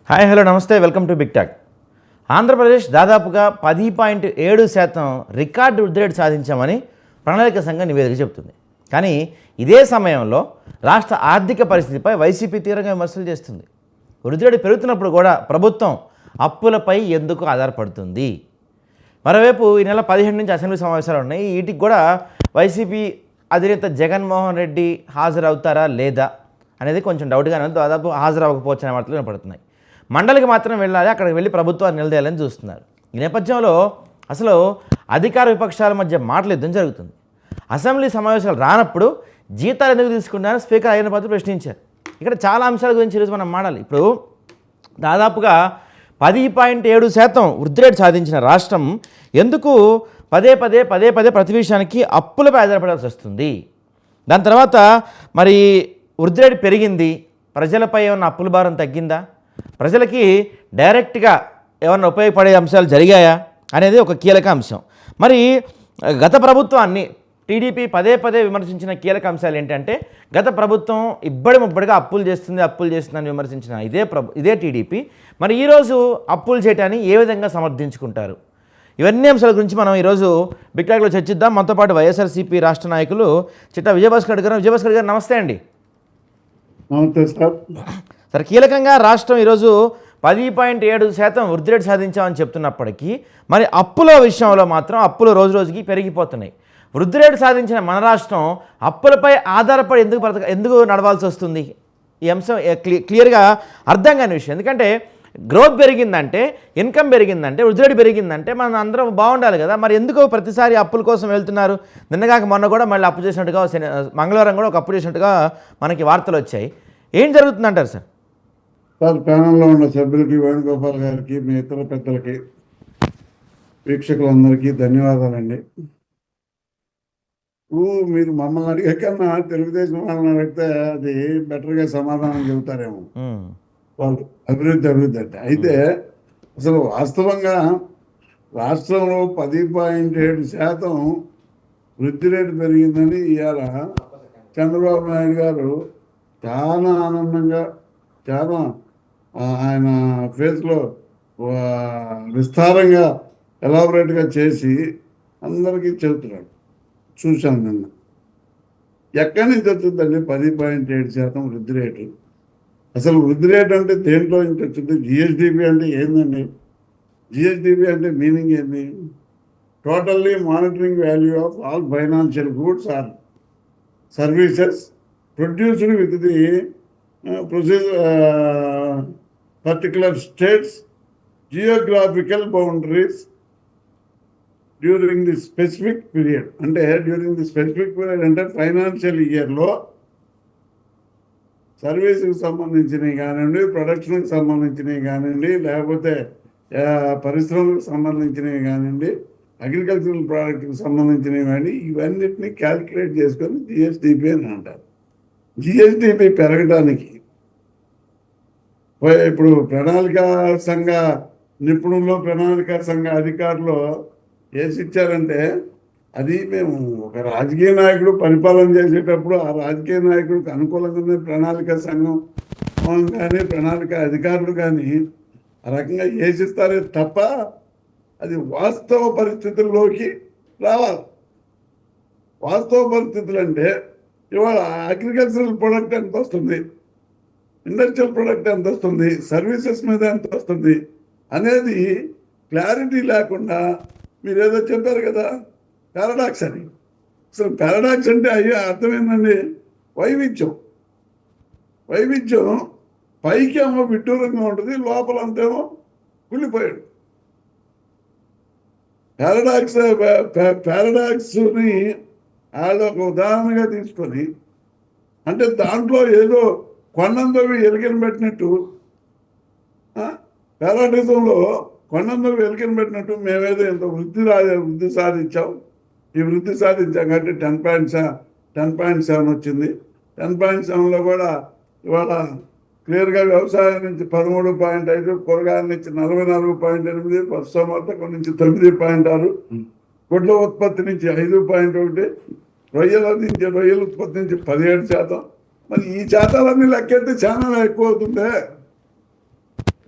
Hi hello నమస్తే welcome to big talk. Andhra Pradesh దాదాపుగా 10.7% record వృద్ధి రేటు సాధించామని ప్రణాళిక సంఘం నివేదిక చెబుతుంది. కానీ ఇదే సమయంలో రాష్ట్ర ఆర్థిక పరిస్థితిపై వైసీపీ తీవ్రంగా విమర్శలు చేస్తుంది. వృద్ధి రేటు పెరుగుతున్నప్పుడు కూడా ప్రభుత్వం అప్పులపై ఎందుకు ఆధారపడుతుంది? మరోవైపు ఈ నెల 17 నుంచి అసెంబ్లీ సమావేశాలు ఉన్నాయి. వీటికి కూడా వైసీపీ అధినేత జగన్మోహన్ రెడ్డి హాజరవుతారా లేదా అనేది కొంచెం డౌట్గానే ఉంది. దాదాపు హాజరవ్వకపోవచ్చు అనే వార్తలు వినపడుతున్నాయి. మండలికి మాత్రం వెళ్ళాలి, అక్కడికి వెళ్ళి ప్రభుత్వాన్ని నిలదీయాలని చూస్తున్నారు. ఈ నేపథ్యంలో అసలు అధికార విపక్షాల మధ్య మాటల యుద్ధం జరుగుతుంది. అసెంబ్లీ సమావేశాలు రానప్పుడు జీతాలు ఎందుకు తీసుకుంటారని స్పీకర్ అయ్యన్న పాత్రుడు ప్రశ్నించారు. ఇక్కడ చాలా అంశాల గురించి ఈరోజు మనం మాట్లాడాలి. ఇప్పుడు దాదాపుగా 10.7% వృద్ధి రేటు సాధించిన రాష్ట్రం ఎందుకు పదే పదే ప్రతి విషయానికి అప్పులపై ఆధారపడాల్సి వస్తుంది? దాని తర్వాత మరి వృద్ధి రేటు పెరిగింది, ప్రజలపై ఏమన్నా అప్పుల భారం తగ్గిందా, ప్రజలకి డైరెక్ట్గా ఏమన్నా ఉపయోగపడే అంశాలు జరిగాయా అనేది ఒక కీలక అంశం. మరి గత ప్రభుత్వాన్ని టీడీపీ పదే విమర్శించిన కీలక అంశాలు ఏంటంటే, గత ప్రభుత్వం ఇబ్బడిగా అప్పులు చేస్తుందని విమర్శించిన ఇదే టీడీపీ మరి ఈరోజు అప్పులు చేయటాన్ని ఏ విధంగా సమర్థించుకుంటారు? ఇవన్నీ అంశాల గురించి మనం ఈరోజు బిగ్ టాక్లో చర్చిద్దాం. మనతో పాటు వైఎస్ఆర్సీపీ రాష్ట్ర నాయకులు చిట్టా విజయభాస్కర్ గారు. నమస్తే అండి. నమస్తే సార్, కీలకంగా రాష్ట్రం ఈరోజు 10.7% వృద్ధి రేటు సాధించామని చెప్తున్నప్పటికీ మరి అప్పుల విషయంలో మాత్రం అప్పులు రోజు రోజుకి పెరిగిపోతున్నాయి. వృద్ధి రేటు సాధించిన మన రాష్ట్రం అప్పులపై ఆధారపడి ఎందుకు నడవాల్సి వస్తుంది? ఈ అంశం క్లియర్గా అర్థం కాని విషయం. ఎందుకంటే గ్రోత్ పెరిగిందంటే, ఇన్కమ్ పెరిగిందంటే, వృద్ధి రేటు పెరిగిందంటే మనం అందరం బాగుండాలి కదా. మరి ఎందుకు ప్రతిసారి అప్పుల కోసం వెళ్తున్నారు? నిన్నగాక మొన్న కూడా మళ్ళీ అప్పు చేసినట్టుగా, మంగళవారం కూడా ఒక అప్పు చేసినట్టుగా మనకి వార్తలు వచ్చాయి. ఏం జరుగుతుందంటారు సార్? ప్యానల్లో ఉన్న సభ్యులకి, వేణుగోపాల్ గారికి, మీ ఇతర పెద్దలకి, వీక్షకులందరికీ ధన్యవాదాలండి. మీరు మమ్మల్ని అడిగే కన్నా తెలుగుదేశం వాళ్ళని అడిగితే అది బెటర్గా సమాధానం చెబుతారేమో. వాళ్ళు అభివృద్ధి అంటే అయితే అసలు వాస్తవంగా రాష్ట్రంలో 10.7% వృద్ధి రేటు పెరిగిందని ఇవాళ చంద్రబాబు నాయుడు గారు చాలా ఆనందంగా, చాలా ఆయన ఫేస్లో విస్తారంగా ఎలాబొరేట్గా చేసి అందరికీ చెబుతున్నాడు. చూశాను నిన్న. ఎక్కడి నుంచి వచ్చిందండి 10.7% వృద్ధి రేటు? అసలు వృద్ధి రేటు అంటే దేంట్లో నుంచి వచ్చింది? జిఎస్డిపి అంటే ఏందండి? జిఎస్డిపి అంటే మీనింగ్ ఏంది? Totally monitoring value of all financial goods or services produced with the particular states geographical boundaries during the specific period. అంటే డ్యూరింగ్ ది స్పెసిఫిక్ పీరియడ్ అంటే ఫైనాన్షియల్ ఇయర్లో సర్వీస్కి సంబంధించినవి కానివ్వండి, ప్రొడక్షన్కి సంబంధించినవి కానివ్వండి, లేకపోతే పరిశ్రమలకు సంబంధించినవి కానివ్వండి, అగ్రికల్చరల్ ప్రోడక్ట్కి సంబంధించినవి కానీ ఇవన్నిటిని క్యాల్కులేట్ చేసుకొని జిఎస్డిపి అని అంటారు. జిఎస్డిపి పెరగడానికి ఇప్పుడు ప్రణాళికా సంఘ నిపుణుల్లో, ప్రణాళికా సంఘ అధికారులు ఇచ్చారంటే అది మేము ఒక రాజకీయ నాయకుడు పరిపాలన చేసేటప్పుడు ఆ రాజకీయ నాయకుడికి అనుకూలంగానే ప్రణాళిక సంఘం కానీ ప్రణాళిక అధికారులు కానీ ఆ రకంగా వేసిస్తారే తప్ప అది వాస్తవ పరిస్థితుల్లోకి రావాలి. వాస్తవ పరిస్థితులు అంటే ఇవాళ అగ్రికల్చరల్ ప్రొడక్ట్ ఎంత వస్తుంది, ఇండస్ట్రియల్ ప్రొడక్ట్ ఎంత వస్తుంది, సర్వీసెస్ మీద ఎంత వస్తుంది అనేది క్లారిటీ లేకుండా మీరు ఏదో చెప్పారు కదా పారాడాక్స్ అని. అసలు పారాడాక్స్ అంటే అయ్యో అర్థమైందండి. వైవిధ్యం పైకి ఏమో విడ్డూరంగా ఉంటుంది, లోపలంతేమో కుళ్ళిపోయాడు. పారాడాక్స్ని వాళ్ళు ఒక ఉదాహరణగా తీసుకొని, అంటే దాంట్లో ఏదో కొండందవి ఎలుకని పెట్టినట్టు, పారాడిజంలో కొండందవి ఎలుకని పెట్టినట్టు మేమేదో ఇంత వృద్ధి సాధించాం, ఈ వృద్ధి సాధించాం కాబట్టి 10.7 వచ్చింది. 10.7లో కూడా ఇవాళ క్లియర్గా వ్యవసాయం నుంచి 13.5, కూరగాయల నుంచి 44.8, పశుసంవర్ధకం నుంచి 9.6, గుడ్ల ఉత్పత్తి నుంచి 5.1, రొయ్యల ఉత్పత్తి నుంచి 17%. మరి ఈ శాతాలన్నీ లెక్కెడితే చాలా ఎక్కువ అవుతుందే.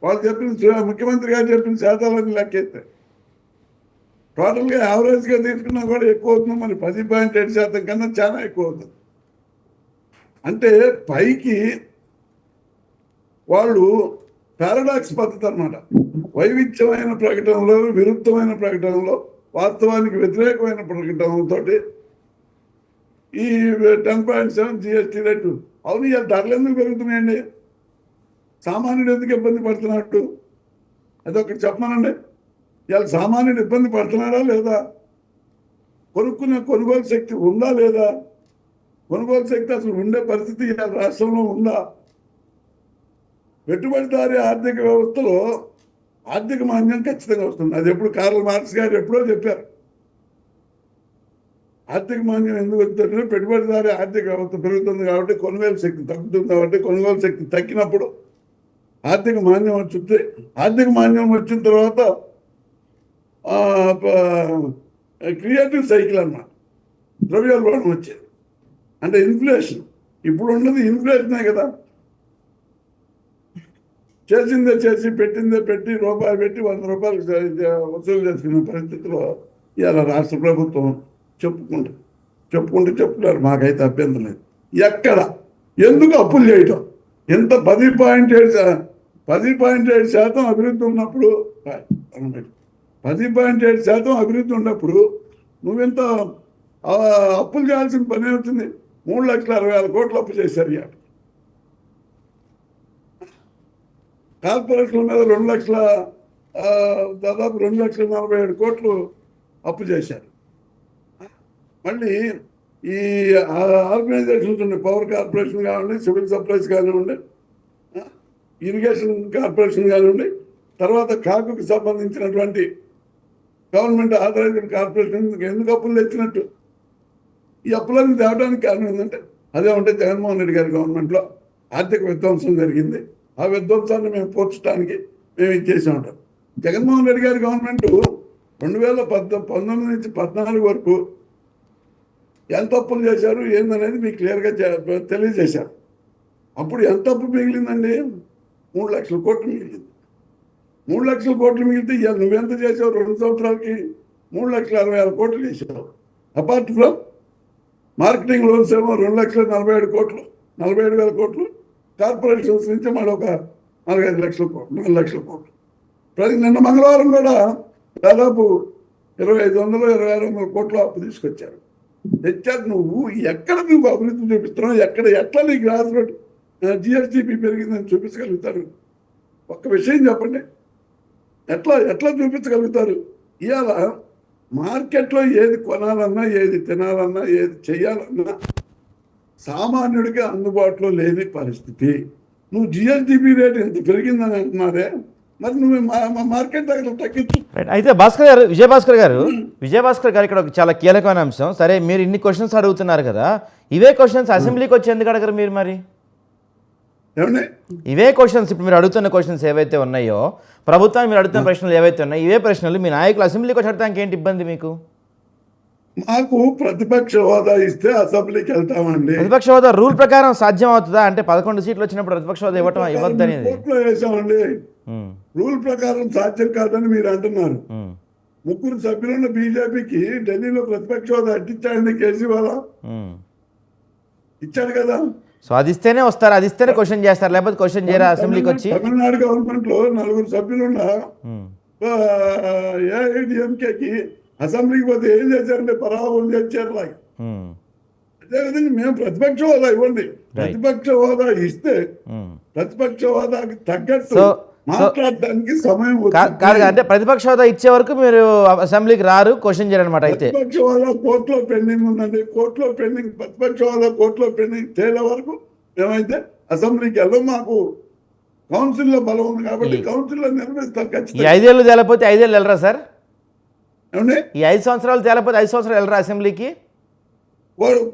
వాళ్ళు ముఖ్యమంత్రి గారు చెప్పిన శాతాలన్నీ లెక్కేస్తే టోటల్గా యావరేజ్గా తీసుకున్నా కూడా ఎక్కువ అవుతుంది. మరి 10.7% కన్నా చాలా ఎక్కువ అవుతుంది. అంటే పైకి వాళ్ళు పారాడాక్స్ పద్ధతి అన్నమాట. వైవిధ్యమైన ప్రకటనలో, విరుద్ధమైన ప్రకటనలో, వాస్తవానికి వ్యతిరేకమైన ప్రకటనలతో ఈ 10.7 జిఎస్టీ రేటు. అవును, ఇవాళ ధరలు ఎందుకు పెరుగుతున్నాయండి? సామాన్యుడు ఎందుకు ఇబ్బంది పడుతున్నాడు? అదొకటి చెప్పమనండి. ఇవాళ సామాన్యుడు ఇబ్బంది పడుతున్నాడా లేదా? కొనుక్కునే కొనుగోలు శక్తి ఉందా లేదా? కొనుగోలు శక్తి అసలు ఉండే పరిస్థితి ఇవాళ రాష్ట్రంలో ఉందా? పెట్టుబడిదారీ ఆర్థిక వ్యవస్థలో ఆర్థిక మాంద్యం ఖచ్చితంగా వస్తుంది. అది ఎప్పుడు కార్ల్ మార్క్స్ గారు ఎప్పుడో చెప్పారు. ఆర్థిక మాంద్యం ఎందుకు వస్తుందంటే పెట్టుబడిదారీ ఆర్థిక వ్యవస్థ పెరుగుతుంది కాబట్టి కొనుగోలు శక్తి తగ్గుతుంది. కాబట్టి కొనుగోలు శక్తి తగ్గినప్పుడు ఆర్థిక మాంద్యం వచ్చింది. ఆర్థిక మాంద్యం వచ్చిన తర్వాత క్రియేటివ్ సైకిల్ అన్నమాట, ద్రవ్యోల్బణం వచ్చేది. అంటే ఇన్ఫ్లేషన్. ఇప్పుడు ఉన్నది ఇన్ఫ్లేషనే కదా. చేసిందే చేసి, పెట్టిందే పెట్టి, రూపాయి పెట్టి 100 రూపాయలు వసూలు చేసుకునే పరిస్థితిలో ఇవాళ రాష్ట్ర ప్రభుత్వం చెప్పుకుంటారు. మాకైతే అభ్యంతరం లేదు. ఎక్కడ ఎందుకు అప్పులు చేయటం? ఎంత 10.7% అభివృద్ధి ఉన్నప్పుడు 10.7% అభివృద్ధి ఉన్నప్పుడు నువ్వెంత అప్పులు చేయాల్సిన పని అవుతుంది? 3,60,000 కోట్లు అప్పు చేశారు. ఇవాళ కార్పొరేషన్ల మీద దాదాపు 2,47,000 కోట్లు అప్పు చేశారు. మళ్ళీ ఈ ఆర్గనైజేషన్స్ ఉన్నాయి, పవర్ కార్పొరేషన్ కానివ్వండి, సివిల్ సప్లైస్ కానివ్వండి, ఇరిగేషన్ కార్పొరేషన్ కానివ్వండి, తర్వాత కాకుకి సంబంధించినటువంటి గవర్నమెంట్ ఆథరైజ్డ్ కార్పొరేషన్ ఎందుకు అప్పులు తెచ్చినట్టు? ఈ అప్పులన్నీ తేవడానికి కారణం ఏంటంటే అదేమంటే జగన్మోహన్ రెడ్డి గారి గవర్నమెంట్లో ఆర్థిక విధ్వంసం జరిగింది. ఆ విధ్వంసాన్ని మేము పోర్చడానికి మేము ఇచ్చేసి ఉంటాం. జగన్మోహన్ రెడ్డి గారి గవర్నమెంట్ 2019 నుంచి 14 వరకు ఎంత అప్పులు చేశారు ఏందనేది మీకు క్లియర్గా తెలియజేశారు. అప్పుడు ఎంత అప్పు మిగిలిందండి? 3 లక్షల కోట్లు మిగిలింది. 3 లక్షల కోట్లు మిగిలితే ఇవాళ నువ్వెంత చేసావు? 2 సంవత్సరాలకి 3,60,000 కోట్లు చేసావు. అపార్ట్ ఫ్రమ్ మార్కెటింగ్ లోన్స్ ఏమో 2,47,000 కోట్లు, 47,000 కోట్లు. కార్పొరేషన్స్ నుంచి మళ్ళీ ఒక 4-5 లక్షల కోట్లు, 4 లక్షల కోట్లు. నిన్న మంగళవారం కూడా దాదాపు 2,500-2,600 కోట్లు అప్పు తీసుకొచ్చారు. నువ్వు ఎక్కడ నువ్వు అభివృద్ధి చూపిస్తున్నావు? ఎట్లా నీ గ్రాస్ రూట్ జిఎస్డిపి పెరిగిందని చూపించగలుగుతారు? ఒక్క విషయం చెప్పండి, ఎట్లా చూపించగలుగుతారు? ఇవాళ మార్కెట్లో ఏది కొనాలన్నా, ఏది తినాలన్నా, ఏది చేయాలన్నా సామాన్యుడికి అందుబాటులో లేని పరిస్థితి. నువ్వు జిఎస్డిపి రేట్ ఎంత పెరిగిందని అంటున్నారే, మరి నువ్వు మార్కెట్ దగ్గర తగ్గించు. అయితే విజయభాస్కర్ గారు ఇక్కడ ఒక చాలా కీలకమైన అంశం. సరే, మీరు ఇన్ని క్వశ్చన్స్ అడుగుతున్నారు కదా, ఇవే క్వశ్చన్స్ అసెంబ్లీకి వచ్చి ఎందుకు అడగరు మీరు? మరి ఇవే క్వశ్చన్స్, ఇప్పుడు మీరు అడుగుతున్న క్వశ్చన్స్ ఏవైతే ఉన్నాయో, ప్రభుత్వాన్ని మీరు అడుగుతున్న ప్రశ్నలు ఏవైతే ఉన్నాయో, ఇవే ప్రశ్నలు మీ నాయకులు అసెంబ్లీకి వచ్చి అడగడానికి ఏంటి ఇబ్బంది మీకు? మాకు ప్రతిపక్ష హోదా ఇస్తే అసెంబ్లీకి వెళ్తామండి. ప్రతిపక్ష హోదా రూల్ ప్రకారం సాధ్యం అవుతుందా? అంటే 11 సీట్లు వచ్చినప్పుడు ప్రతిపక్ష హోదా ఇవ్వద్దు అనేది కోర్టులో వేసామండి. రూల్ ప్రకారం సాధ్యం కాదని మీరు అంటున్నారు. 3 సభ్యులున్న బీజేపీకి ఢిల్లీలో ప్రతిపక్ష హోదా అట్టించాడండి కేజ్రీవాల్. ఇచ్చాడు కదా. సో అది ఇస్తేనే వస్తారు, అది ఇస్తేనే క్వశ్చన్ చేస్తారు, లేకపోతే క్వశ్చన్ చేయరా అసెంబ్లీకి వచ్చి? తమిళనాడు గవర్నమెంట్ లో 4 సభ్యులున్న ఏఐడిఎంకేకి అసెంబ్లీకి పోతే ఏం చేశారంటే పరాభవం చేశారు. అదేవిధంగా మేము ప్రతిపక్ష హోదా ఇవ్వండి, ప్రతిపక్ష హోదా ఇస్తే ప్రతిపక్ష హోదాకి తగ్గట్టు మాట్లాడడానికి సమయం కాదు. అంటే ప్రతిపక్ష హోదా ఇచ్చే వరకు మీరు అసెంబ్లీకి రారు, క్వశ్చన్ చేయరు అనమాట. అయితే ప్రతిపక్ష హోదా కోర్టులో పెండింగ్ ఉందండి. ప్రతిపక్ష హోదా కోర్టులో పెండింగ్ తేలే వరకు మేమైతే అసెంబ్లీకి వెళ్ళం. మాకు కౌన్సిల్లో బలం ఉంది కాబట్టి కౌన్సిల్లో నిర్వహిస్తాం ఖచ్చితంగా. 5 ఏళ్ళు తేలపోతే 5 ఏళ్ళు వెళ్ళరా సార్? ఏమండి, ఈ 5 సంవత్సరాలు తేలపోతే 5 సంవత్సరాలు వెళ్ళరా అసెంబ్లీకి?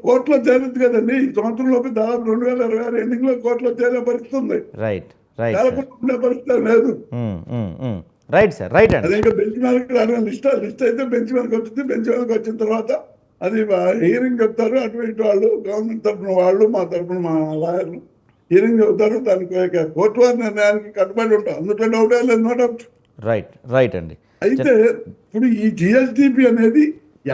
కోర్టులో తేలదు కదండి. ఈ సంవత్సరంలోపు దాదాపు 2026 ఎండింగ్ లో కోర్టులో తేలే పరిస్థితి ఉంది. రైట్ ఉండే పరిస్థితి లేదు. రైట్ సార్, రైట్ అండి. అది ఇంకా బెంచ్ మీద లిస్ట్ అయితే బెంచ్ మీదకి వచ్చింది. బెంచ్ మీదకి వచ్చిన తర్వాత అది హియరింగ్ చెప్తారు. అటువంటి వాళ్ళు గవర్నమెంట్ తరఫున వాళ్ళు, మా తరఫున మా లాయర్లు హీరింగ్ చెబుతారు, దానికి కోర్టు వారి నిర్ణయానికి కట్టుబడి ఉంటాం, అందులో డౌటే లేదు, నో డౌట్. రైట్ రైట్ అండి. అయితే ఇప్పుడు ఈ జిఎస్డిపి అనేది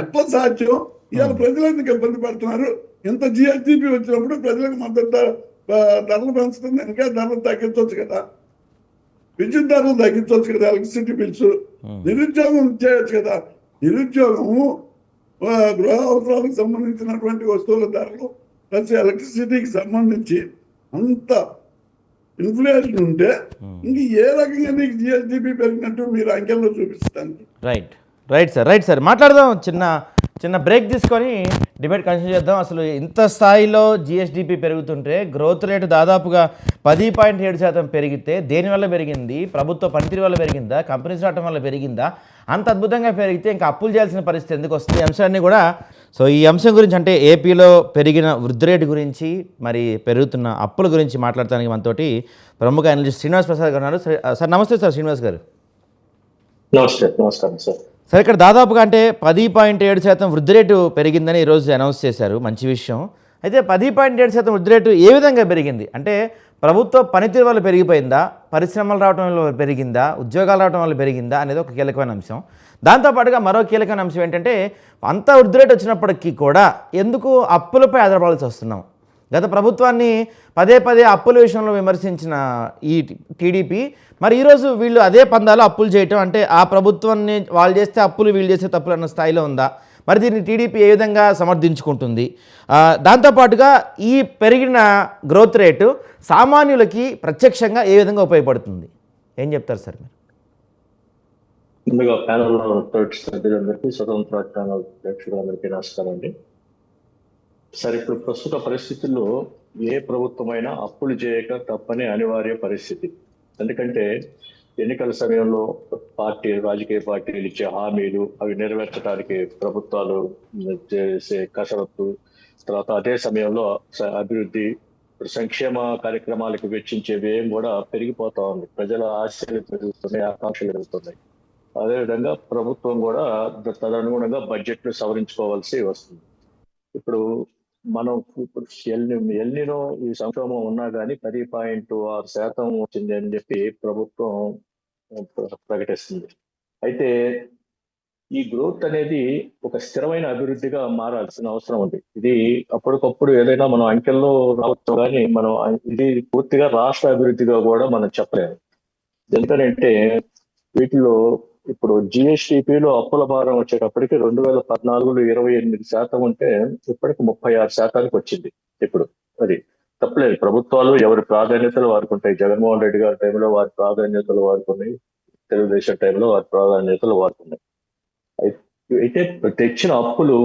ఎట్లా సాధ్యం? ఇవాళ ప్రజలు ఎందుకు ఇబ్బంది పడుతున్నారు? ఇంత జిఎస్డిపి వచ్చినప్పుడు ప్రజలకు మద్దతు ధరలు పెంచుతుంది, ఇంకా ధరలు తగ్గించవచ్చు కదా, విద్యుత్ ధరలు తగ్గించవచ్చు కదా, ఎలక్ట్రిసిటీ బిల్స్, నిరుద్యోగం చేయొచ్చు కదా. నిరుద్యోగము గృహ అవసరాలకు సంబంధించినటువంటి వస్తువుల ధరలు ప్లస్ ఎలక్ట్రిసిటీకి సంబంధించి అంత ఇన్ఫ్లేషన్ ఉంటే ఇంక ఏ రకంగా నీకు జిఎస్డిపి పెరిగినట్టు మీరు అంకెల్లో చూపిస్తానికి? Right right sir, right sir. మాట్లాడదాం, చిన్న బ్రేక్ తీసుకొని డిబేట్ కంటిన్యూ చేద్దాం. అసలు ఇంత స్థాయిలో జిఎస్డిపి పెరుగుతుంటే గ్రోత్ రేటు దాదాపుగా 10.7% పెరిగితే దేనివల్ల పెరిగింది? ప్రభుత్వ పనితీరు వల్ల పెరిగిందా? కంపెనీస్ రావడం వల్ల పెరిగిందా? అంత అద్భుతంగా పెరిగితే ఇంకా అప్పులు చేయాల్సిన పరిస్థితి ఎందుకు వస్తుంది? ఈ అంశాన్ని కూడా, సో ఈ అంశం గురించి అంటే ఏపీలో పెరిగిన వృద్ధి రేటు గురించి, మరి పెరుగుతున్న అప్పుల గురించి మాట్లాడటానికి మనతోటి ప్రముఖ అనలిస్ట్ శ్రీనివాస్ ప్రసాద్ గారు ఉన్నారు. సార్ నమస్తే సార్, శ్రీనివాస్ గారు. నమస్కారం సార్. సార్ ఇక్కడ దాదాపుగా అంటే 10.7% వృద్ధి రేటు పెరిగిందని ఈరోజు అనౌన్స్ చేశారు, మంచి విషయం. అయితే 10.7% వృద్ధి రేటు ఏ విధంగా పెరిగింది? అంటే ప్రభుత్వ పనితీరు వల్ల పెరిగిపోయిందా, పరిశ్రమలు రావడం వల్ల పెరిగిందా, ఉద్యోగాలు రావడం వల్ల పెరిగిందా అనేది ఒక కీలకమైన అంశం. దాంతోపాటుగా మరో కీలకమైన అంశం ఏంటంటే అంత వృద్ధి రేటు వచ్చినప్పటికీ కూడా ఎందుకు అప్పులపై ఆధారపడాల్సి వస్తున్నాం? గత ప్రభుత్వాన్ని పదే అప్పుల విషయంలో విమర్శించిన ఈ టీడీపీ మరి ఈరోజు వీళ్ళు అదే పందాలో అప్పులు చేయటం, అంటే ఆ ప్రభుత్వాన్ని వాళ్ళు చేస్తే అప్పులు వీళ్ళు చేస్తే తప్పులు అన్న స్థాయిలో ఉందా? మరి దీన్ని టీడీపీ ఏ విధంగా సమర్థించుకుంటుంది? దాంతోపాటుగా ఈ పెరిగిన గ్రోత్ రేటు సామాన్యులకి ప్రత్యక్షంగా ఏ విధంగా ఉపయోగపడుతుంది? ఏం చెప్తారు సార్ మీరు? ముందుగా ప్యానల్లో సభ్యులందరికీ, స్వతంత్ర ఛానల్ ప్రేక్షకులందరికీ నమస్కారం అండి. సరే, ఇప్పుడు ప్రస్తుత పరిస్థితుల్లో ఏ ప్రభుత్వమైనా అప్పులు చేయక తప్పని అనివార్య పరిస్థితి. ఎందుకంటే ఎన్నికల సమయంలో రాజకీయ పార్టీలు ఇచ్చే హామీలు అవి నెరవేర్చడానికి ప్రభుత్వాలు చేసే కసరత్తు, తర్వాత అదే సమయంలో అభివృద్ధి, సంక్షేమ కార్యక్రమాలకు వెచ్చించే వ్యయం కూడా పెరిగిపోతా ఉంది. ప్రజల ఆశలు పెరుగుతున్నాయి, ఆకాంక్షలు పెరుగుతున్నాయి. అదేవిధంగా ప్రభుత్వం కూడా తదనుగుణంగా బడ్జెట్ ను సవరించుకోవాల్సి వస్తుంది. ఇప్పుడు మనం ఎల్నినో ఈ సంక్షోభం ఉన్నా కానీ 10.6% వచ్చింది అని చెప్పి ప్రభుత్వం ప్రకటిస్తుంది. అయితే ఈ గ్రోత్ అనేది ఒక స్థిరమైన అభివృద్ధిగా మారాల్సిన అవసరం ఉంది. ఇది అప్పటికప్పుడు ఏదైనా మనం అంకెల్లో రావచ్చు, కానీ మనం ఇది పూర్తిగా రాష్ట్ర అభివృద్ధిగా కూడా మనం చెప్పలేము. ఎందుకంటే వీటిలో ఇప్పుడు జిఎస్టిపిలో అప్పుల భారం వచ్చేటప్పటికి 2014లో 28% ఉంటే ఇప్పటికి 36% వచ్చింది. ఇప్పుడు అది తప్పలేదు. ప్రభుత్వాలు ఎవరి ప్రాధాన్యతలు వారుకుంటాయి. జగన్మోహన్ రెడ్డి గారి టైంలో వారి ప్రాధాన్యతలు వారుకున్నాయి, తెలుగుదేశం టైంలో వారి ప్రాధాన్యతలు వారుకున్నాయి. అయితే తెచ్చిన అప్పులు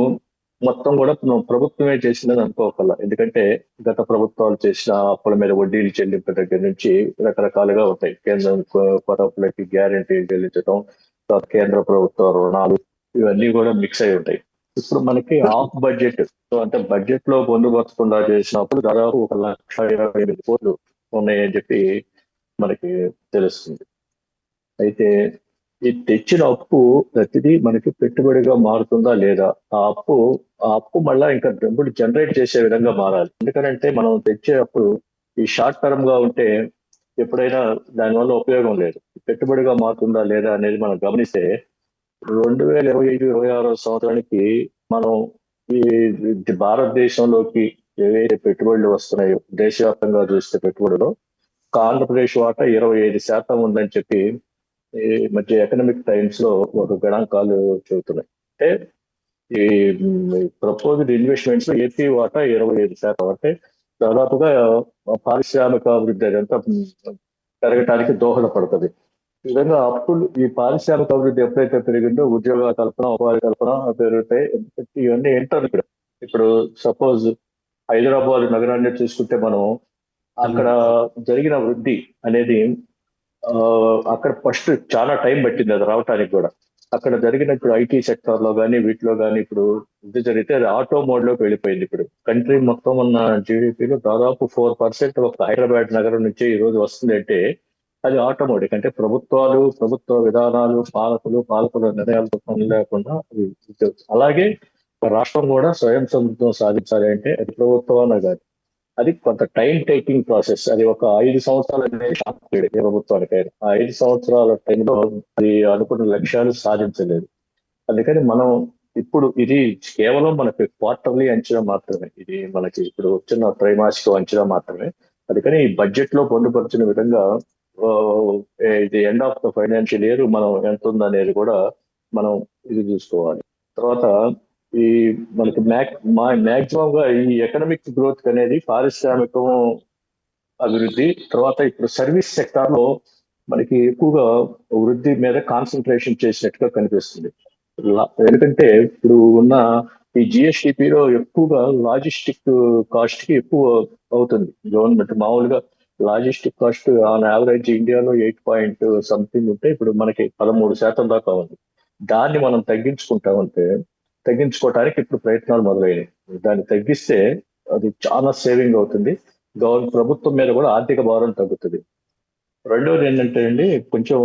మొత్తం కూడా ప్రభుత్వమే చేసిందని అనుకోకల్లా. ఎందుకంటే గత ప్రభుత్వాలు చేసిన అప్పుల మీద వడ్డీలు చెల్లింపు దగ్గర నుంచి రకరకాలుగా ఉంటాయి. కేంద్రం కొరపులకి గ్యారెంటీ చెల్లించడం, కేంద్ర ప్రభుత్వ రుణాలు, ఇవన్నీ కూడా మిక్స్ అయి ఉంటాయి. ఇప్పుడు మనకి ఆఫ్ బడ్జెట్, అంటే బడ్జెట్ లో పొందుపరచకుండా చేసినప్పుడు దాదాపు 1,28,000 కోట్లు ఉన్నాయని చెప్పి మనకి తెలుస్తుంది. అయితే ఈ తెచ్చిన అప్పు ప్రతిదీ మనకి పెట్టుబడిగా మారుతుందా లేదా? ఆ అప్పు మళ్ళా ఇంకా డబ్బులు జనరేట్ చేసే విధంగా మారాలి. ఎందుకంటే మనం తెచ్చే అప్పుడు ఈ షార్ట్ టర్మ్ గా ఉంటే ఎప్పుడైనా దానివల్ల ఉపయోగం లేదు. పెట్టుబడిగా మారుతుందా లేదా అనేది మనం గమనిస్తే 2025-26 సంవత్సరానికి మనం ఈ భారతదేశంలోకి ఏవైతే పెట్టుబడులు వస్తున్నాయో, దేశవ్యాప్తంగా చూస్తే పెట్టుబడులు ఆంధ్రప్రదేశ్ వాటా 25% ఉందని చెప్పి ఈ మధ్య ఎకనామిక్ టైమ్స్ లో ఒక గణాంకాలు చెబుతున్నాయి. అంటే ఈ ప్రపోజ్డ్ ఇన్వెస్ట్మెంట్స్ లో ఏపీ వాటా 25%. అంటే దాదాపుగా పారిశ్రామిక అభివృద్ధి అదంతా పెరగటానికి దోహదపడుతుంది. ఈ విధంగా అప్పులు, ఈ పారిశ్రామిక అభివృద్ధి ఎప్పుడైతే పెరిగిందో ఉద్యోగ కల్పన, ఉపాధి కల్పన పెరుగుతాయి. ఇవన్నీ ఏంటారు ఇప్పుడు సపోజ్ హైదరాబాద్ నగరాన్ని చూసుకుంటే మనం అక్కడ జరిగిన వృద్ధి అనేది అక్కడ ఫస్ట్ చాలా టైం పట్టింది అది రావటానికి కూడా. అక్కడ జరిగిన ఇప్పుడు ఐటీ సెక్టర్ లో కానీ వీటిలో కానీ ఇప్పుడు వృద్ధి జరిగితే అది ఆటో మోడ్ లోకి వెళ్ళిపోయింది. ఇప్పుడు కంట్రీ మొత్తం ఉన్న జీడిపిలో దాదాపు 4% ఒక హైదరాబాద్ నగరం నుంచి ఈ రోజు వస్తుంది అంటే అది ఆటోమోటిక్. అంటే ప్రభుత్వ విధానాలు, పాలకుల నిర్ణయాలతో పని లేకుండా. అలాగే రాష్ట్రం కూడా స్వయం సమృద్ధం సాధించాలి అంటే అది ప్రభుత్వాన్ని కాదు, అది కొంత టైం టేకింగ్ ప్రాసెస్. అది ఒక 5 సంవత్సరాలు అనేది షార్ట్ పీరియడ్ ఏ ప్రభుత్వానికైనా. ఆ 5 సంవత్సరాల టైంలో అది అనుకున్న లక్ష్యాలు సాధించలేదు. అందుకని మనం ఇప్పుడు ఇది కేవలం మనకి క్వార్టర్లీ అంచనా మాత్రమే. ఇది మనకి ఇప్పుడు వచ్చిన త్రైమాసిక అంచనా మాత్రమే. అందుకని ఈ బడ్జెట్ లో పొందుపరిచిన విధంగా ఆ, ఇది end of the financial year మనం ఎంత ఉందనేది కూడా మనం ఇది చూసుకోవాలి. తర్వాత ఈ మనకి మాక్సిమం గా ఈ ఎకనామిక్ గ్రోత్ అనేది పారిశ్రామికం అభివృద్ధి, తర్వాత ఇప్పుడు సర్వీస్ సెక్టార్ లో మనకి ఎక్కువగా వృద్ధి మీద కాన్సన్ట్రేషన్ చేసినట్టుగా కనిపిస్తుంది. ఎందుకంటే ఇప్పుడు ఉన్న ఈ జిఎస్టిపిలో ఎక్కువగా లాజిస్టిక్ కాస్ట్ కి ఎక్కువ అవుతుంది. గవర్నమెంట్ మామూలుగా లాజిస్టిక్ కాస్ట్ ఆన్ యావరేజ్ ఇండియాలో 8 పాయింట్ సంథింగ్ ఉంటే ఇప్పుడు మనకి 13% దాకా ఉంది. దాన్ని మనం తగ్గించుకోవటానికి ఇప్పుడు ప్రయత్నాలు మొదలైనవి. దాన్ని తగ్గిస్తే అది చాలా సేవింగ్ అవుతుంది. ప్రభుత్వం మీద కూడా ఆర్థిక భారం తగ్గుతుంది. రెండోది ఏంటంటే అండి, కొంచెం